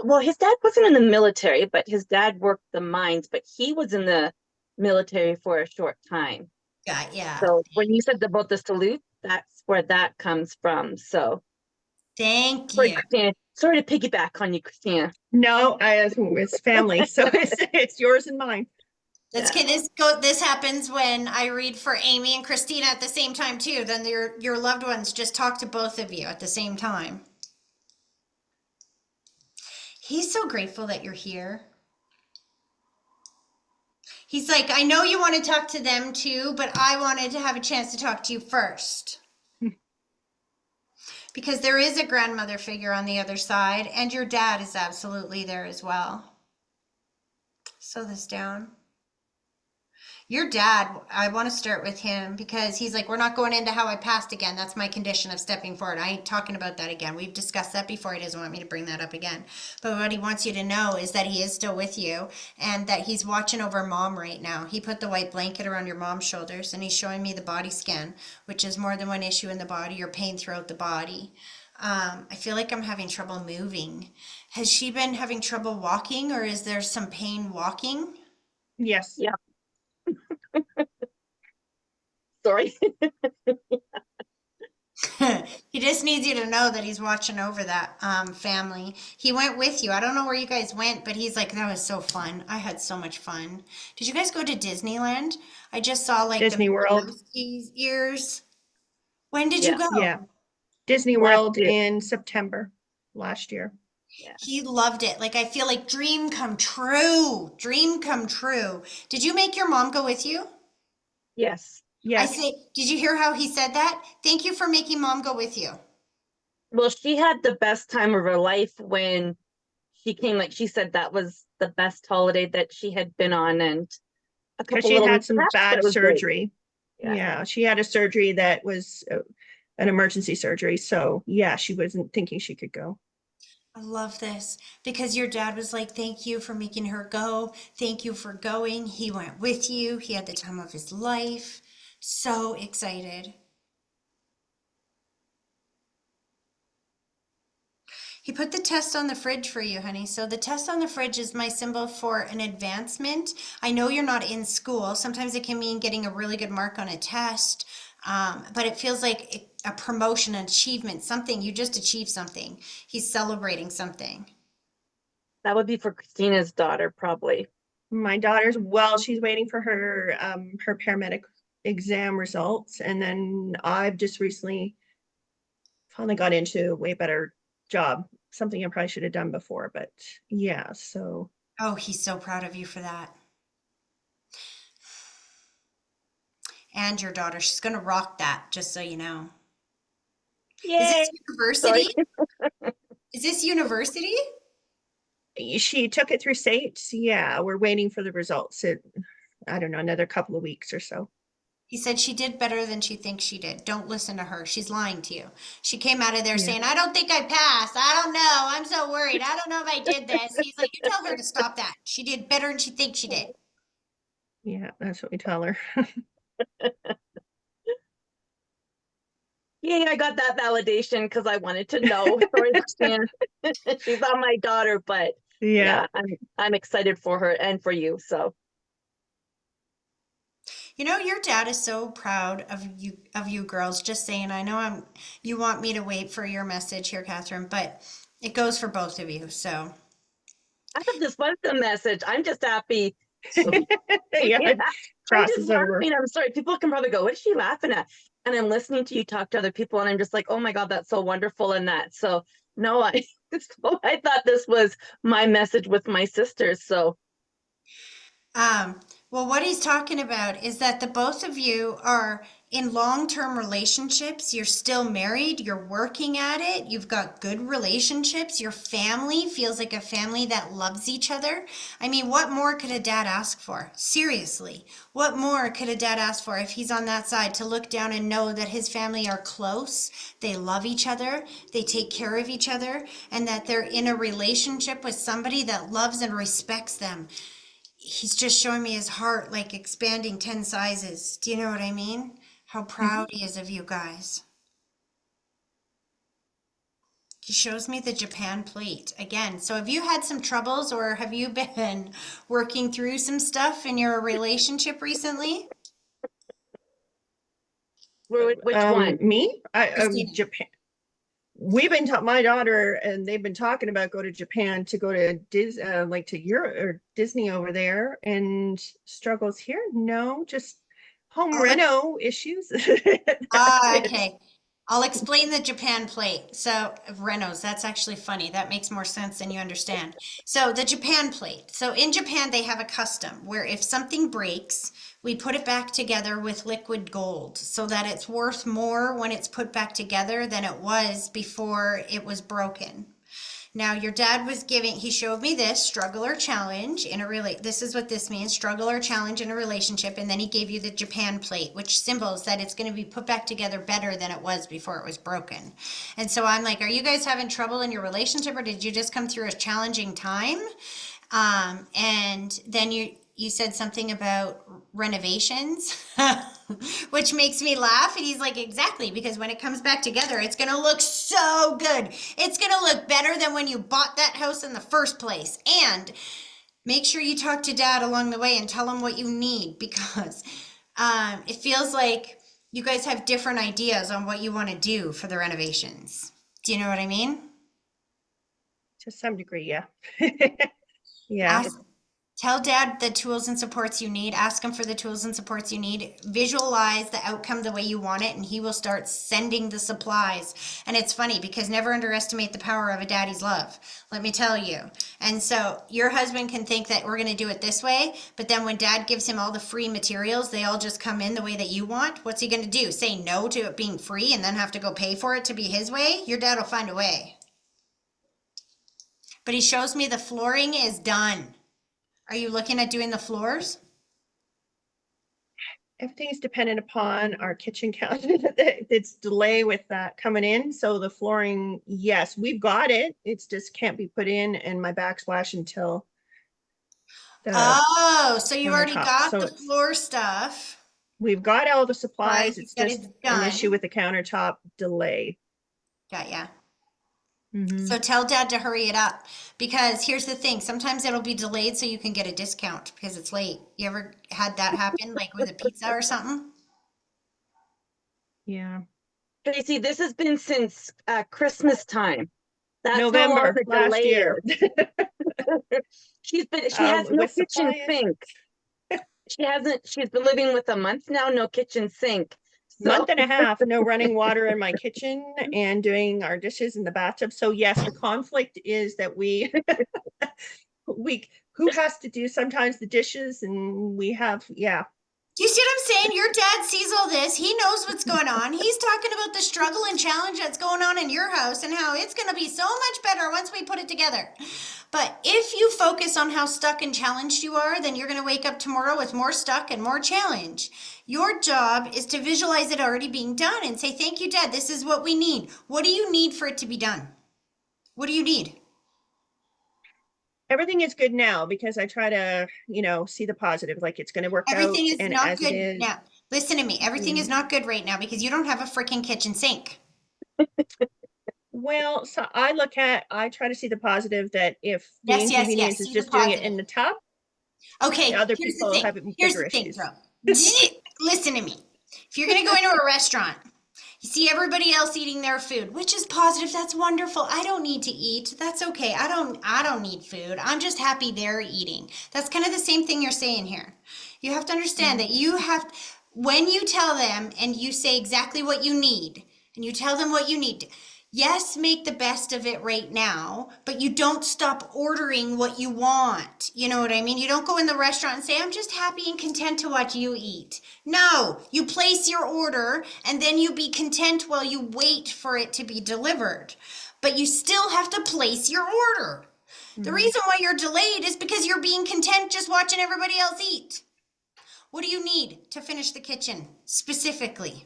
well, his dad wasn't in the military, but his dad worked the mines, but he was in the military for a short time. Yeah. So when you said about the salute, that's where that comes from. So Thank sorry, you. Christina. Sorry to piggyback on you, Christina. No, it's family, so it's yours and mine. That's okay. This happens when I read for Amy and Christina at the same time too. Then your loved ones just talk to both of you at the same time. He's so grateful that you're here. He's like, I know you want to talk to them too, but I wanted to have a chance to talk to you first. Because there is a grandmother figure on the other side, and your dad is absolutely there as well. Slow this down. Your dad, I want to start with him because he's like, we're not going into how I passed again. That's my condition of stepping forward. I ain't talking about that again. We've discussed that before. He doesn't want me to bring that up again. But what he wants you to know is that he is still with you and that he's watching over mom right now. He put the white blanket around your mom's shoulders and he's showing me the body scan, which is more than one issue in the body or pain throughout the body. I feel like I'm having trouble moving. Has she been having trouble walking or is there some pain walking? Yes. Yeah. Sorry. He just needs you to know that he's watching over that family. He went with you. I don't know where you guys went, but he's like, that was so fun. I had so much fun. Did you guys go to Disneyland? I just saw like Disney the World. Mickey ears. When did Yeah. you go? Yeah. Disney Last World year. in September last year. Yeah. He loved it. Like I feel like dream come true. Dream come true. Did you make your mom go with you? Yes. I Yes. say, did you hear how he said that? Thank you for making mom go with you. Well, she had the best time of her life when she came. Like she said, that was the best holiday that she had been on, and a Because couple she had little had some mishaps, but bad it was great. surgery. Yeah. Yeah, she had a surgery that was an emergency surgery. So yeah, she wasn't thinking she could go. I love this because your dad was like, thank you for making her go. Thank you for going. He went with you. He had the time of his life. So excited. He put the test on the fridge for you, honey. So the test on the fridge is my symbol for an advancement. I know you're not in school. Sometimes it can mean getting a really good mark on a test, but it feels like a promotion, an achievement, something. You just achieved something. He's celebrating something. That would be for Christina's daughter, probably. My daughter's, well, she's waiting for her paramedic exam results, and then I've just recently finally got into a way better job, something I probably should have done before, but yeah, so Oh, he's so proud of you for that. And your daughter, she's going to rock that, just so you know. Is Yay! this Sorry. university? Is this university? she took it through SATE. Yeah, we're waiting for the results. I don't know, another couple of weeks or so. He said she did better than she thinks she did. Don't listen to her. She's lying to you. She came out of there Yeah. saying, I don't think I passed. I don't know. I'm so worried. I don't know if I did this. He's like, you tell her to stop that. She did better than she thinks she did. Yeah, that's what we tell her. Yay, I got that validation because I wanted to know. Sorry, Christina. She's not my daughter, but Yeah. I'm excited for her and for you. So You know, your dad is so proud of you girls. Just saying, I know you want me to wait for your message here, Catherine, but it goes for both of you. So I thought this was the message. I'm just happy. Yeah, Yeah, I'm crosses just over. laughing. I'm sorry. People can probably go, what is she laughing at? And I'm listening to you talk to other people, and I'm just like, oh my God, that's so wonderful. And that. So no, I I thought this was my message with my sisters. So well, what he's talking about is that the both of you are in long-term relationships. You're still married. You're working at it. You've got good relationships. Your family feels like a family that loves each other. I mean, what more could a dad ask for? Seriously, what more could a dad ask for if he's on that side to look down and know that his family are close, they love each other, they take care of each other, and that they're in a relationship with somebody that loves and respects them. He's just showing me his heart like expanding 10 sizes. Do you know what I mean? How proud he is of you guys. He shows me the Japan plate again. So have you had some troubles or have you been working through some stuff in your relationship recently? which one? Me? Christina. Japan. We've been my daughter and they've been talking about go to Japan to go to like to Europe or Disney over there, and struggles here. No, just home reno issues. Okay. I'll explain the Japan plate. So, Renos, that's actually funny. That makes more sense than you understand. So, the Japan plate. So, in Japan, they have a custom where if something breaks, we put it back together with liquid gold so that it's worth more when it's put back together than it was before it was broken. Now your dad was he showed me this struggle or challenge in this is what this means, struggle or challenge in a relationship. And then he gave you the Japan plate, which symbols that it's going to be put back together better than it was before it was broken. And so I'm like, are you guys having trouble in your relationship, or did you just come through a challenging time? And then you said something about renovations, which makes me laugh. And he's like, exactly, because when it comes back together, it's going to look so good. It's going to look better than when you bought that house in the first place. And make sure you talk to Dad along the way and tell him what you need, because it feels like you guys have different ideas on what you want to do for the renovations. Do you know what I mean? To some degree, yeah. Yeah. Tell Dad the tools and supports you need. Ask him for the tools and supports you need. Visualize the outcome the way you want it, and he will start sending the supplies. And it's funny because never underestimate the power of a daddy's love, let me tell you. And so your husband can think that we're going to do it this way, but then when Dad gives him all the free materials, they all just come in the way that you want. What's he going to do? Say no to it being free and then have to go pay for it to be his way? Your dad will find a way. But he shows me the flooring is done. Are you looking at doing the floors? Everything's dependent upon our kitchen cabinet. It's delay with that coming in. So the flooring, yes, we've got it. It's just can't be put in, and my backsplash until so you already countertop. got So the floor stuff. we've got all the supplies. Right, It's got just it an done. issue with the countertop delay. Got ya. Mhm. So tell Dad to hurry it up, because here's the thing. Sometimes it'll be delayed so you can get a discount because it's late. You ever had that happen, like with a pizza or something? Yeah. Tracy, this has been since Christmas time. That's how long November the last delay year. is. She has no With kitchen supplies. sink. She's been living with a month now, no kitchen sink. So Month and a half, no running water in my kitchen and doing our dishes in the bathtub. So yes, the conflict is that we who has to do sometimes the dishes, and we have, yeah. Do you see what I'm saying? Your dad sees all this. He knows what's going on. He's talking about the struggle and challenge that's going on in your house and how it's going to be so much better once we put it together. But if you focus on how stuck and challenged you are, then you're going to wake up tomorrow with more stuck and more challenge. Your job is to visualize it already being done and say, thank you, Dad. This is what we need. What do you need for it to be done? What do you need? Everything is good now because I try to, see the positive, like it's going to work Everything out, is and not as it good is. now. Listen to me. Everything is not good right now because you don't have a freaking kitchen sink. Well, so I try to see the positive, that if the Yes, inconvenience is see the just doing it positive. in the tub, Okay, other here's the people thing. have Here's bigger the thing, issues. bro. Listen to me. If you're gonna go into a restaurant, you see everybody else eating their food, which is positive. That's wonderful. I don't need to eat. That's okay. I don't need food. I'm just happy they're eating. That's kind of the same thing you're saying here. You have to understand that when you tell them and you say exactly what you need, and you tell them what you need, yes, make the best of it right now, but you don't stop ordering what you want. You know what I mean? You don't go in the restaurant and say, I'm just happy and content to watch you eat. No, you place your order and then you be content while you wait for it to be delivered. But you still have to place your order. The reason why you're delayed is because you're being content just watching everybody else eat. What do you need to finish the kitchen specifically?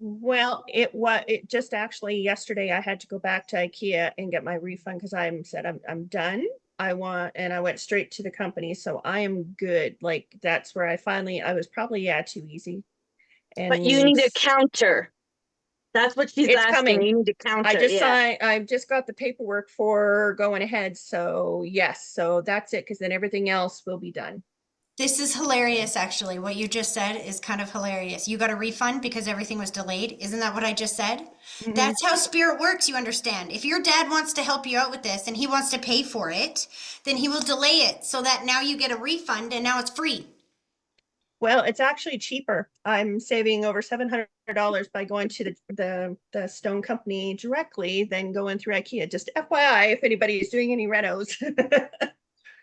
Well, it just actually yesterday I had to go back to IKEA and get my refund because I'm done. I went straight to the company, so I am good. Like that's where I was probably too easy. but you need a And counter. That's what she's it's asking. coming. You need a counter. I just got the paperwork for going ahead. So yes, so that's it, because then everything else will be done. This is hilarious, actually. What you just said is kind of hilarious. You got a refund because everything was delayed. Isn't that what I just said? Mhm. That's how spirit works, you understand. If your dad wants to help you out with this and he wants to pay for it, then he will delay it so that now you get a refund and now it's free. Well, it's actually cheaper. I'm saving over $700 by going to the stone company directly than going through IKEA. Just FYI, if anybody is doing any renos.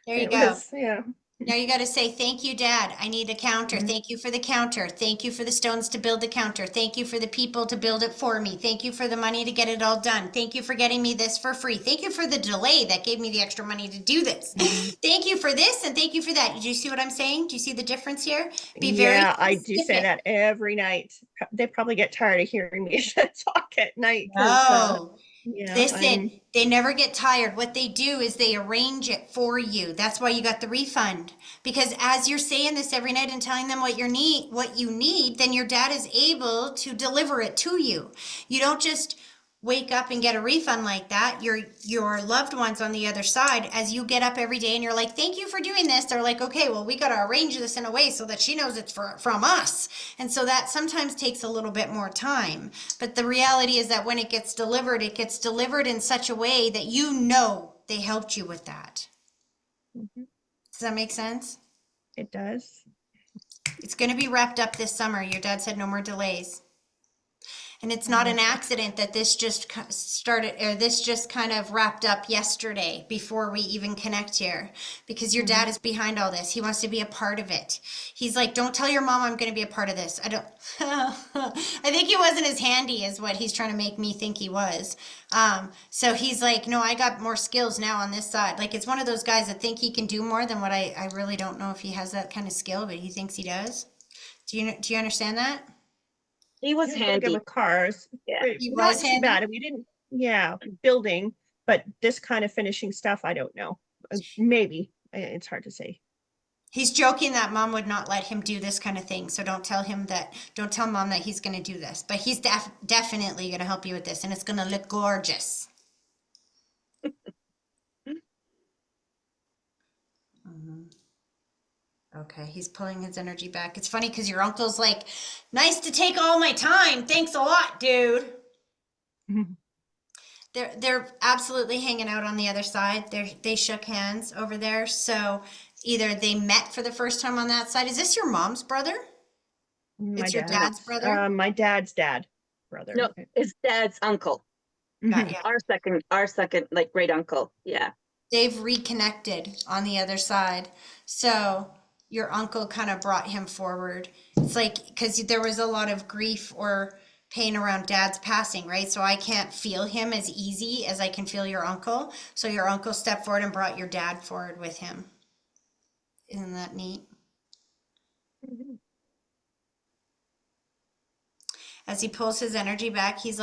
There you go. Yeah. Now you got to say, thank you, Dad. I need a counter. Mhm. Thank you for the counter. Thank you for the stones to build the counter. Thank you for the people to build it for me. Thank you for the money to get it all done. Thank you for getting me this for free. Thank you for the delay that gave me the extra money to do this. Mhm. Thank you for this and thank you for that. Do you see what I'm saying? Do you see the difference here? Be very Yeah, I do say specific. that every night. They probably get tired of hearing me talk at night because, No. yeah, Listen, they never get tired. What they do is they arrange it for you. That's why you got the refund. Because as you're saying this every night and telling them what you need, then your dad is able to deliver it to you. You don't just wake up and get a refund like that. Your loved ones on the other side, as you get up every day and you're like, thank you for doing this, they're like, okay, well, we got to arrange this in a way so that she knows it's from us. And so that sometimes takes a little bit more time. But the reality is that when it gets delivered in such a way that you know they helped you with that. Mhm. Does that make sense? It does. It's going to be wrapped up this summer. Your dad said no more delays. And it's not an accident that this just started, or this just kind of wrapped up yesterday before we even connect here, because your dad is behind all this. He wants to be a part of it. He's like, don't tell your mom I'm going to be a part of this. I think he wasn't as handy as what he's trying to make me think he was. So he's like, no, I got more skills now on this side. Like, it's one of those guys that think he can do more than what I really don't know if he has that kind of skill, but he thinks he does. Do you understand that? He was He was really good handy. with cars. Yeah. But He not was too handy? bad. We didn't, yeah, building, but this kind of finishing stuff, I don't know. Maybe. It's hard to say. He's joking that mom would not let him do this kind of thing. So don't tell mom that he's going to do this. But he's definitely going to help you with this, and it's going to look gorgeous. Mhm. Okay, he's pulling his energy back. It's funny because your uncle's like, nice to take all my time. Thanks a lot, dude. They're absolutely hanging out on the other side. They shook hands over there. So either they met for the first time on that side. Is this your mom's brother? It's your dad's brother? My dad's dad brother. No, his dad's uncle. Got ya. Our second, like great uncle. Yeah. They've reconnected on the other side. So your uncle kind of brought him forward. It's like, because there was a lot of grief or pain around dad's passing, right? So I can't feel him as easy as I can feel your uncle. So your uncle stepped forward and brought your dad forward with him. Isn't that neat? As he pulls his energy back, he's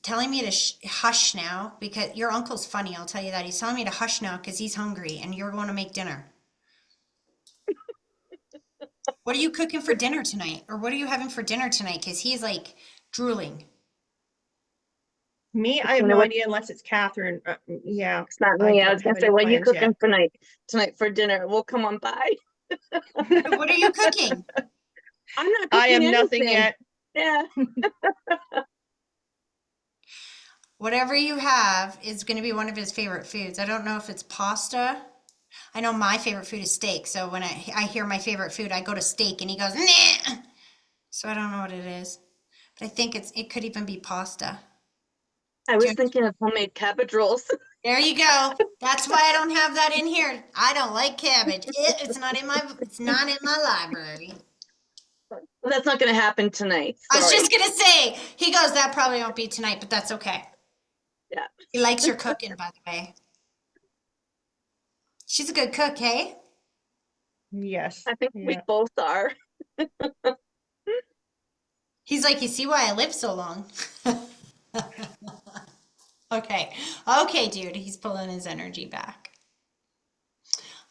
telling me to hush now, because your uncle's funny, I'll tell you that. He's telling me to hush now because he's hungry and you're going to make dinner. What are you cooking for dinner tonight? Or what are you having for dinner tonight? Because he's like drooling. Me, I have You know no what? idea unless it's Catherine. Yeah. It's not I me. I don't was gonna have say, any what are you plans yet. cooking tonight for dinner? We'll come on by. What are you cooking? I'm not I cooking am nothing anything. yet. Yeah. Whatever you have is going to be one of his favorite foods. I don't know if it's pasta. I know my favorite food is steak. So when I hear my favorite food, I go to steak and he goes, nah. So I don't know what it is. But I think it could even be pasta. I was thinking of homemade cabbage rolls. There you go. That's why I don't have that in here. I don't like cabbage. It's not in my library. Well, that's not gonna happen tonight. I was Sorry. just gonna say, he goes, that probably won't be tonight, but that's okay. Yeah. He likes your cooking, by the way. She's a good cook, hey? Yes. I think we Yeah. both are. He's like, you see why I live so long? Okay. Okay, dude. He's pulling his energy back.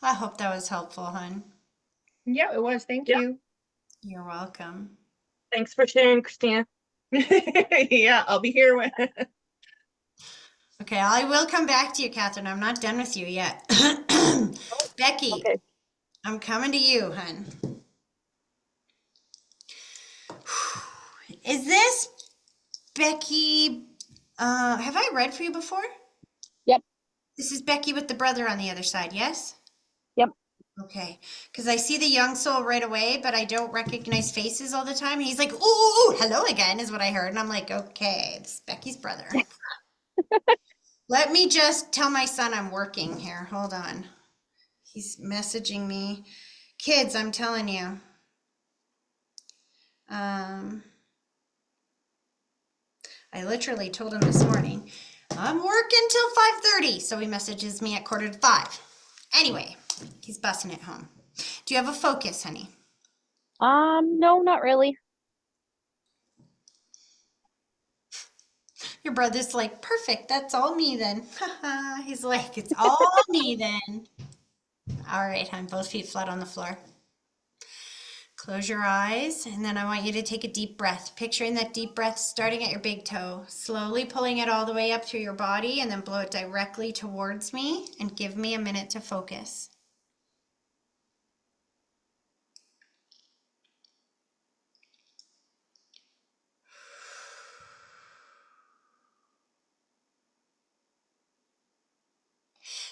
I hope that was helpful, hon. Yeah, it was. Thank Yeah. you. You're welcome. Thanks for sharing, Christina. Yeah, I'll be here when. Okay, I will come back to you, Catherine. I'm not done with you yet. Becky, Okay. I'm coming to you, hun. Is this Becky? Have I read for you before? Yep. This is Becky with the brother on the other side, yes? Yep. Okay, because I see the young soul right away, but I don't recognize faces all the time. And he's like, ooh, hello again, is what I heard. And I'm like, okay, this is Becky's brother. Let me just tell my son I'm working here. Hold on. He's messaging me. Kids, I'm telling you. I literally told him this morning, I'm working till 5:30. So he messages me at 4:45. Anyway, he's bussing it home. Do you have a focus, honey? No, not really. Your brother's like, perfect. That's all me then. He's like, it's all me then. All right, hon, both feet flat on the floor. Close your eyes, and then I want you to take a deep breath. Picturing that deep breath starting at your big toe, slowly pulling it all the way up through your body, and then blow it directly towards me, and give me a minute to focus.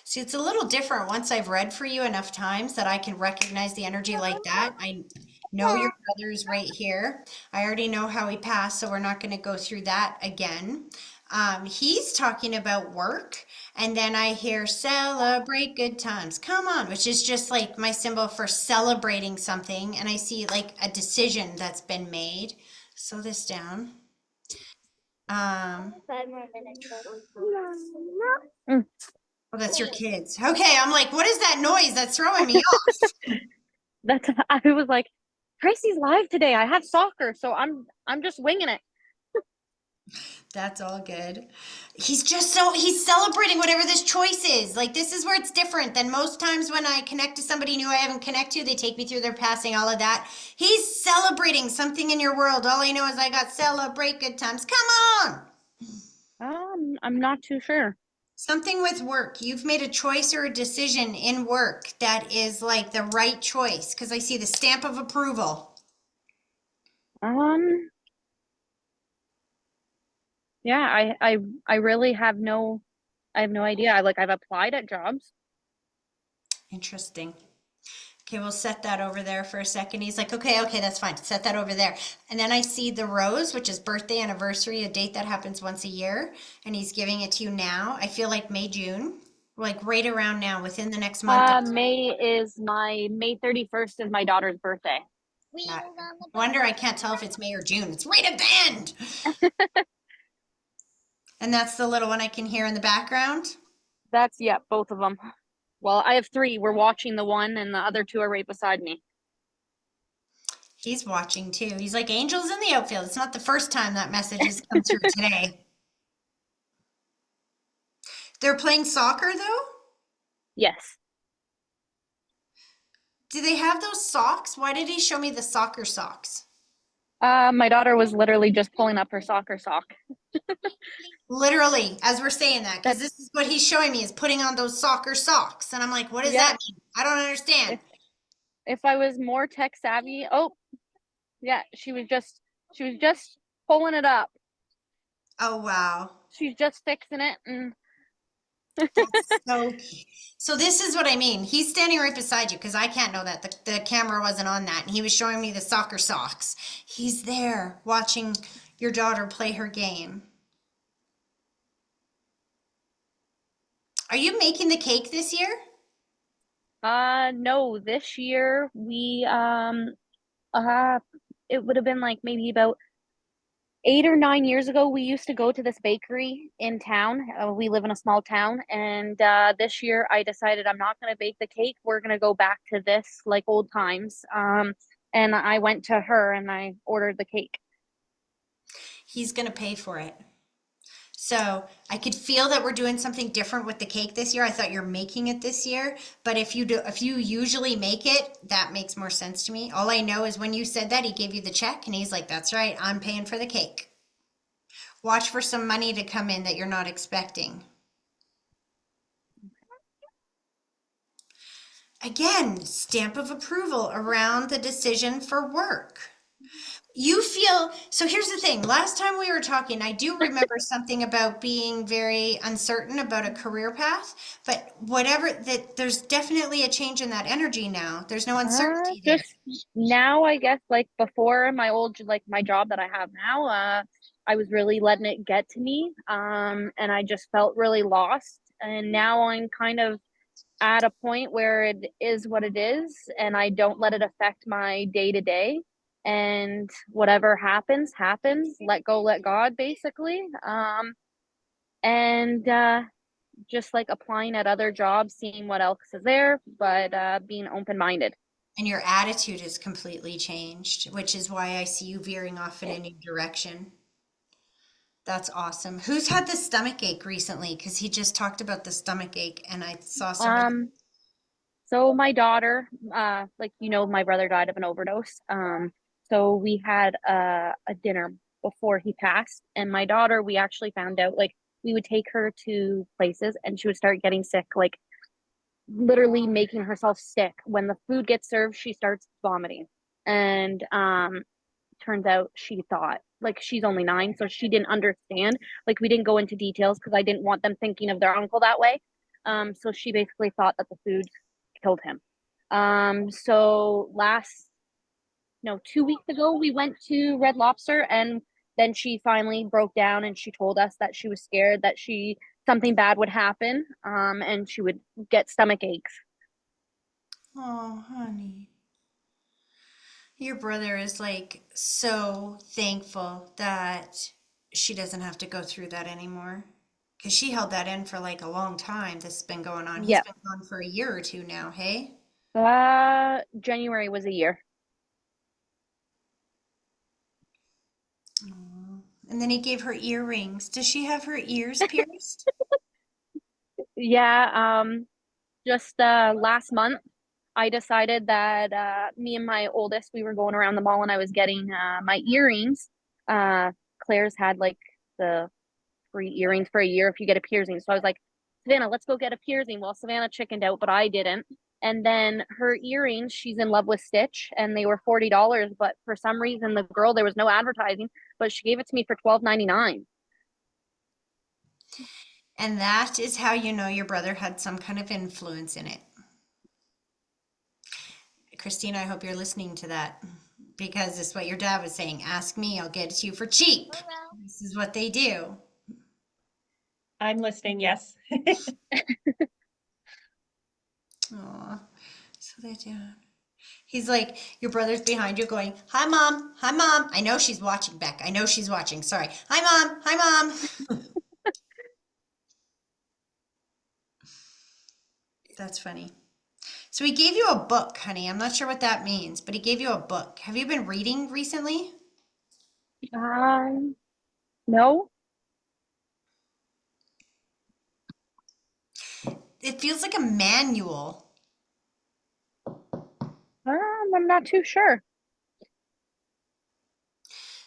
See, it's a little different once I've read for you enough times that I can recognize the energy like that. I know your brother's right here. I already know how he passed, so we're not going to go through that again. He's talking about work, and then I hear celebrate good times. Come on, which is just like my symbol for celebrating something, and I see like a decision that's been made. Slow this down. 5 more minutes. Oh, that's your kids. Okay, I'm like, what is that noise that's throwing me off? That's I was like, Tracy's live today. I have soccer, so I'm just winging it. That's all good. He's celebrating whatever this choice is. Like, this is where it's different than most times when I connect to somebody new I haven't connected to. They take me through their passing, all of that. He's celebrating something in your world. All I know is I got celebrate good times. Come on. I'm not too sure. Something with work. You've made a choice or a decision in work that is like the right choice because I see the stamp of approval. Yeah, I really have no idea. I've applied at jobs. Interesting. Okay, we'll set that over there for a second. He's like, okay, that's fine. Set that over there. And then I see the rose, which is birthday, anniversary, a date that happens once a year. And he's giving it to you now. I feel like May, June, like right around now, within the next month. May 31st is my daughter's birthday. Yeah. No wonder I can't tell if it's May or June. It's right at the end. And that's the little one I can hear in the background. Yeah, both of them. Well, I have 3. We're watching the one, and the other 2 are right beside me. He's watching too. He's like, angels in the outfield. It's not the first time that message has come through today. They're playing soccer though? Yes. Do they have those socks? Why did he show me the soccer socks? My daughter was literally just pulling up her soccer sock. Literally, as we're saying that, because this is what he's showing me is putting on those soccer socks. And I'm like, what does that mean? I don't understand. If I was more tech savvy, yeah, she was just pulling it up. Oh, wow. She's just fixing it. And so this is what I mean. He's standing right beside you because I can't know that. The camera wasn't on that. And he was showing me the soccer socks. He's there watching your daughter play her game. Are you making the cake this year? no, this year we it would have been like maybe about 8 or 9 years ago. We used to go to this bakery in town. We live in a small town, and this year I decided I'm not going to bake the cake. We're going to go back to this like old times. And I went to her and I ordered the cake. He's going to pay for it. So I could feel that we're doing something different with the cake this year. I thought you're making it this year, but if you usually make it, that makes more sense to me. All I know is when you said that, he gave you the check and he's like, that's right, I'm paying for the cake. Watch for some money to come in that you're not expecting. Again, stamp of approval around the decision for work. You feel, so here's the thing. Last time we were talking, I do remember something about being very uncertain about a career path, but whatever that there's definitely a change in that energy now. There's no uncertainty there. Just now, I guess, like before my my job that I have now, I was really letting it get to me. And I just felt really lost. And now I'm kind of at a point where it is what it is, and I don't let it affect my day to day. And whatever happens, happens. Let go, let God, basically. And just like applying at other jobs, seeing what else is there, but being open minded. And your attitude has completely changed, which is why I see you veering off in a new direction. That's awesome. Who's had the stomach ache recently? Because he just talked about the stomach ache, and I saw somebody. So my daughter, like my brother died of an overdose. So we had a dinner before he passed, and my daughter, we actually found out like we would take her to places, and she would start getting sick, like literally making herself sick. When the food gets served, she starts vomiting, and turns out she thought like she's only 9, so she didn't understand. Like we didn't go into details because I didn't want them thinking of their uncle that way. So she basically thought that the food killed him. So 2 weeks ago, we went to Red Lobster, and then she finally broke down and she told us that she was scared that something bad would happen, and she would get stomach aches. Oh, honey. Your brother is like so thankful that she doesn't have to go through that anymore. Because she held that in for like a long time. This has been going on. He's Yeah. been gone for a year or two now, hey? January was a year. Aw. And then he gave her earrings. Does she have her ears pierced? Yeah. Just last month, I decided that me and my oldest, we were going around the mall, and I was getting my earrings. Claire's had like the free earrings for a year if you get a piercing. So I was like, Savannah, let's go get a piercing. Well, Savannah chickened out, but I didn't. And then her earrings, she's in love with Stitch, and they were $40. But for some reason, the girl, there was no advertising, but she gave it to me for $12.99. And that is how you know your brother had some kind of influence in it. Christina, I hope you're listening to that because it's what your dad was saying. Ask me, I'll get it to you for cheap. This is what they do. I'm listening, yes. Aw, so they do. He's like, your brother's behind you going, hi, mom. Hi, mom. I know she's watching, Beck. I know she's watching. Sorry. Hi, mom. Hi, mom. That's funny. So he gave you a book, honey. I'm not sure what that means, but he gave you a book. Have you been reading recently? No. It feels like a manual. I'm not too sure.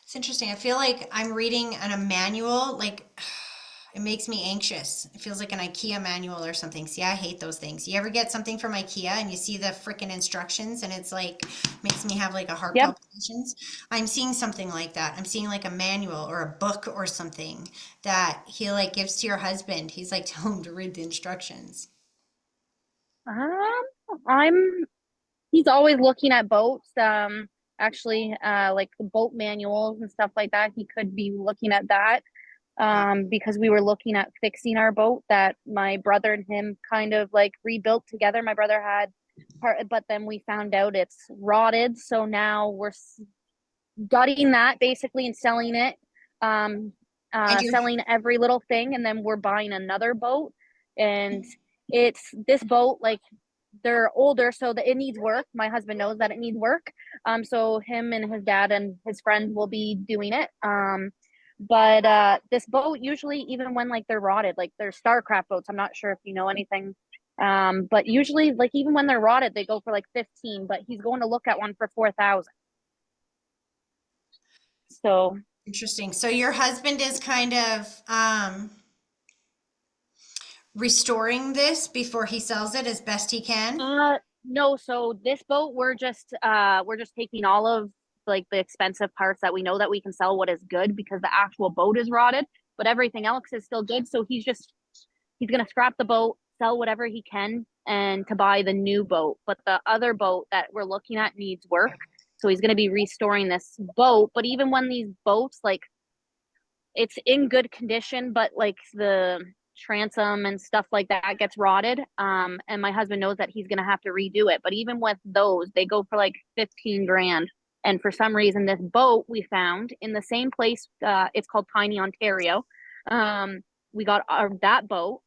It's interesting. I feel like I'm reading a manual. Like, it makes me anxious. It feels like an IKEA manual or something. See, I hate those things. You ever get something from IKEA and you see the freaking instructions and it's like, makes me have like a heart Yep. palpitations? I'm seeing something like that. I'm seeing like a manual or a book or something that he like gives to your husband. He's like, tell him to read the instructions. I'm he's always looking at boats. Actually, like the boat manuals and stuff like that. He could be looking at that. Because we were looking at fixing our boat that my brother and him kind of like rebuilt together. My brother had part, but then we found out it's rotted. So now we're gutting that basically and selling it. Selling every little thing, and then we're buying another boat. And it's this boat, like they're older, so that it needs work. My husband knows that it needs work. So him and his dad and his friend will be doing it. But this boat usually, even when like they're rotted, like they're Starcraft boats. I'm not sure if you know anything. But usually, like even when they're rotted, they go for like 15. But he's going to look at one for 4,000. So Interesting. So your husband is kind of restoring this before he sells it as best he can. no, so this boat we're just taking all of like the expensive parts that we know that we can sell what is good, because the actual boat is rotted, but everything else is still good. So he's gonna scrap the boat, sell whatever he can, and to buy the new boat. But the other boat that we're looking at needs work. So he's gonna be restoring this boat. But even when these boats, like it's in good condition, but like the transom and stuff like that gets rotted. And my husband knows that he's gonna have to redo it. But even with those, they go for like 15 grand. And for some reason, this boat we found in the same place, it's called Tiny Ontario. We got that boat.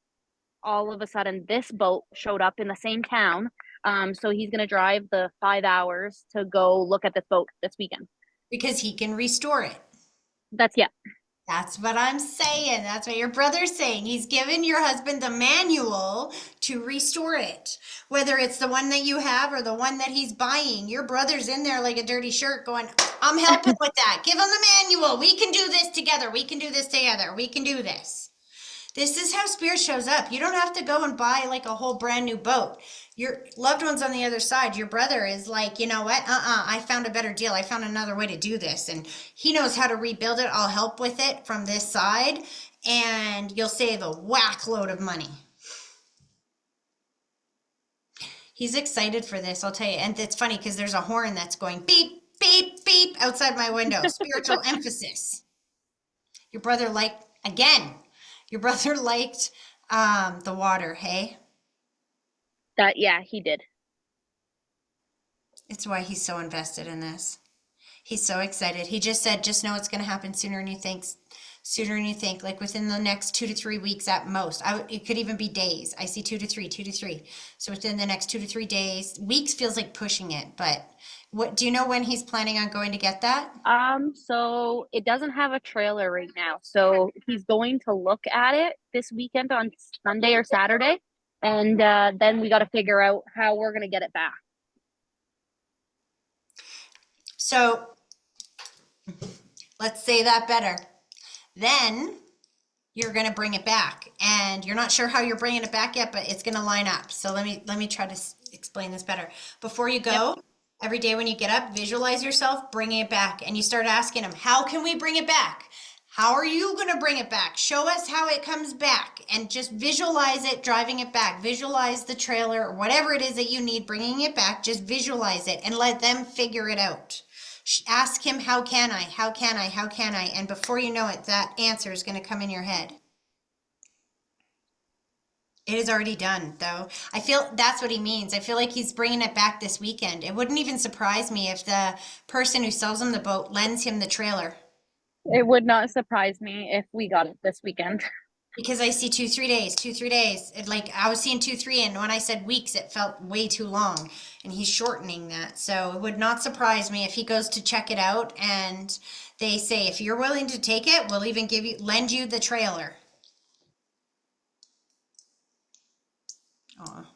All of a sudden, this boat showed up in the same town. So he's gonna drive the 5 hours to go look at this boat this weekend. Because he can restore it. Yeah. That's what I'm saying. That's what your brother's saying. He's given your husband the manual to restore it. Whether it's the one that you have or the one that he's buying, your brother's in there like a dirty shirt going, I'm helping with that. Give him the manual. We can do this together. We can do this together. We can do this. This is how spirit shows up. You don't have to go and buy like a whole brand new boat. Your loved one's on the other side. Your brother is like, you know what? I found a better deal. I found another way to do this. And he knows how to rebuild it. I'll help with it from this side. And you'll save a whack load of money. He's excited for this, I'll tell you. And it's funny because there's a horn that's going beep, beep, beep outside my window. Spiritual emphasis. Your brother liked the water, hey? Yeah, he did. It's why he's so invested in this. He's so excited. He just said, just know it's going to happen sooner than you think, like within the next 2 to 3 weeks at most. It could even be days. I see 2 to 3. So within the next 2 to 3 days. Weeks feels like pushing it, but what do you know when he's planning on going to get that? So it doesn't have a trailer right now. So he's going to look at it this weekend on Sunday or Saturday. And then we got to figure out how we're going to get it back. So let's say that better. Then you're going to bring it back, and you're not sure how you're bringing it back yet, but it's going to line up. So let me try to explain this better. Before you go, every day when you get up, visualize yourself bringing it back, and you start asking him, how can we bring it back? How are you going to bring it back? Show us how it comes back, and just visualize it driving it back. Visualize the trailer or whatever it is that you need bringing it back. Just visualize it and let them figure it out. Ask him, how can I? How can I? How can I? And before you know it, that answer is going to come in your head. It is already done, though. I feel that's what he means. I feel like he's bringing it back this weekend. It wouldn't even surprise me if the person who sells him the boat lends him the trailer. It would not surprise me if we got it this weekend. Because I see 2, 3 days, 2, 3 days. I was seeing 2, 3, and when I said weeks, it felt way too long. And he's shortening that. So it would not surprise me if he goes to check it out and they say, if you're willing to take it, we'll even lend you the trailer. Aw.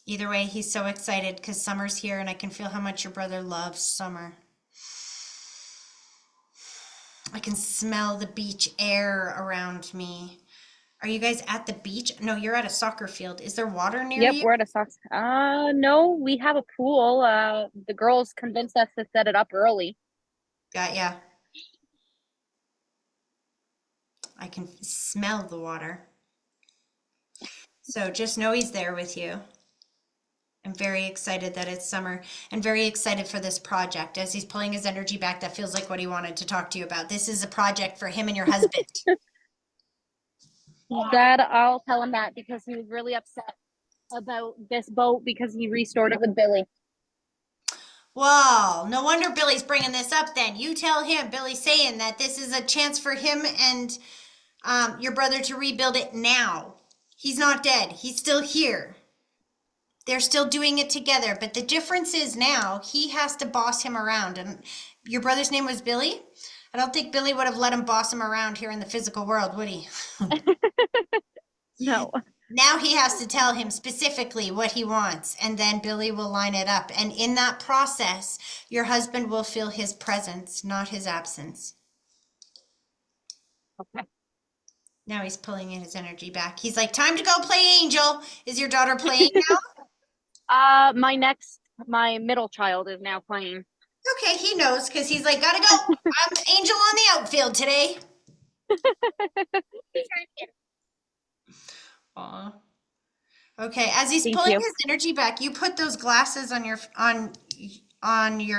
Either way, he's so excited because summer's here, and I can feel how much your brother loves summer. I can smell the beach air around me. Are you guys at the beach? No, you're at a soccer field. Is there water near you? Yep, we're at a soccer. No, we have a pool. The girls convinced us to set it up early. Got ya. I can smell the water. So just know he's there with you. I'm very excited that it's summer and very excited for this project. As he's pulling his energy back, that feels like what he wanted to talk to you about. This is a project for him and your husband. Dad, I'll tell him that because he was really upset about this boat because he restored it with Billy. Well, no wonder Billy's bringing this up then. You tell him, Billy's saying that this is a chance for him and your brother to rebuild it now. He's not dead. He's still here. They're still doing it together. But the difference is now he has to boss him around. And your brother's name was Billy? I don't think Billy would have let him boss him around here in the physical world, would he? No. Now he has to tell him specifically what he wants, and then Billy will line it up. And in that process, your husband will feel his presence, not his absence. Okay. Now he's pulling in his energy back. He's like, time to go play Angel. Is your daughter playing now? My middle child is now playing. Okay, he knows because he's like, gotta go. I'm Angel on the outfield today. Aw. Okay, as he's pulling his energy back, you put those glasses on your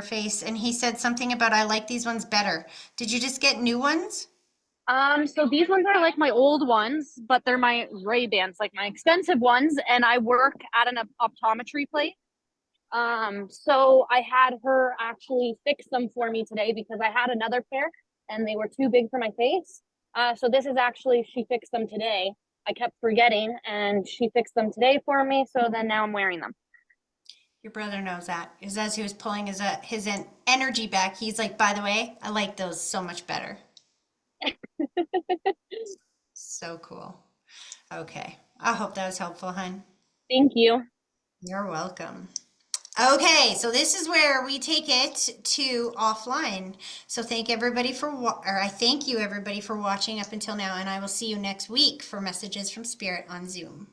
face, and he said something about, I like these ones better. Did you just get new ones? So these ones are like my old ones, but they're my Ray-Bans, like my expensive ones, and I work at an optometry place. So I had her actually fix them for me today because I had another pair and they were too big for my face. So this is actually, she fixed them today. I kept forgetting and she fixed them today for me. So then now I'm wearing them. Your brother knows that. Is as he was pulling his energy back, he's like, by the way, I like those so much better. So cool. Okay. I hope that was helpful, hon. Thank you. You're welcome. Okay, so this is where we take it to offline. So thank everybody I thank you everybody for watching up until now, and I will see you next week for Messages from Spirit on Zoom.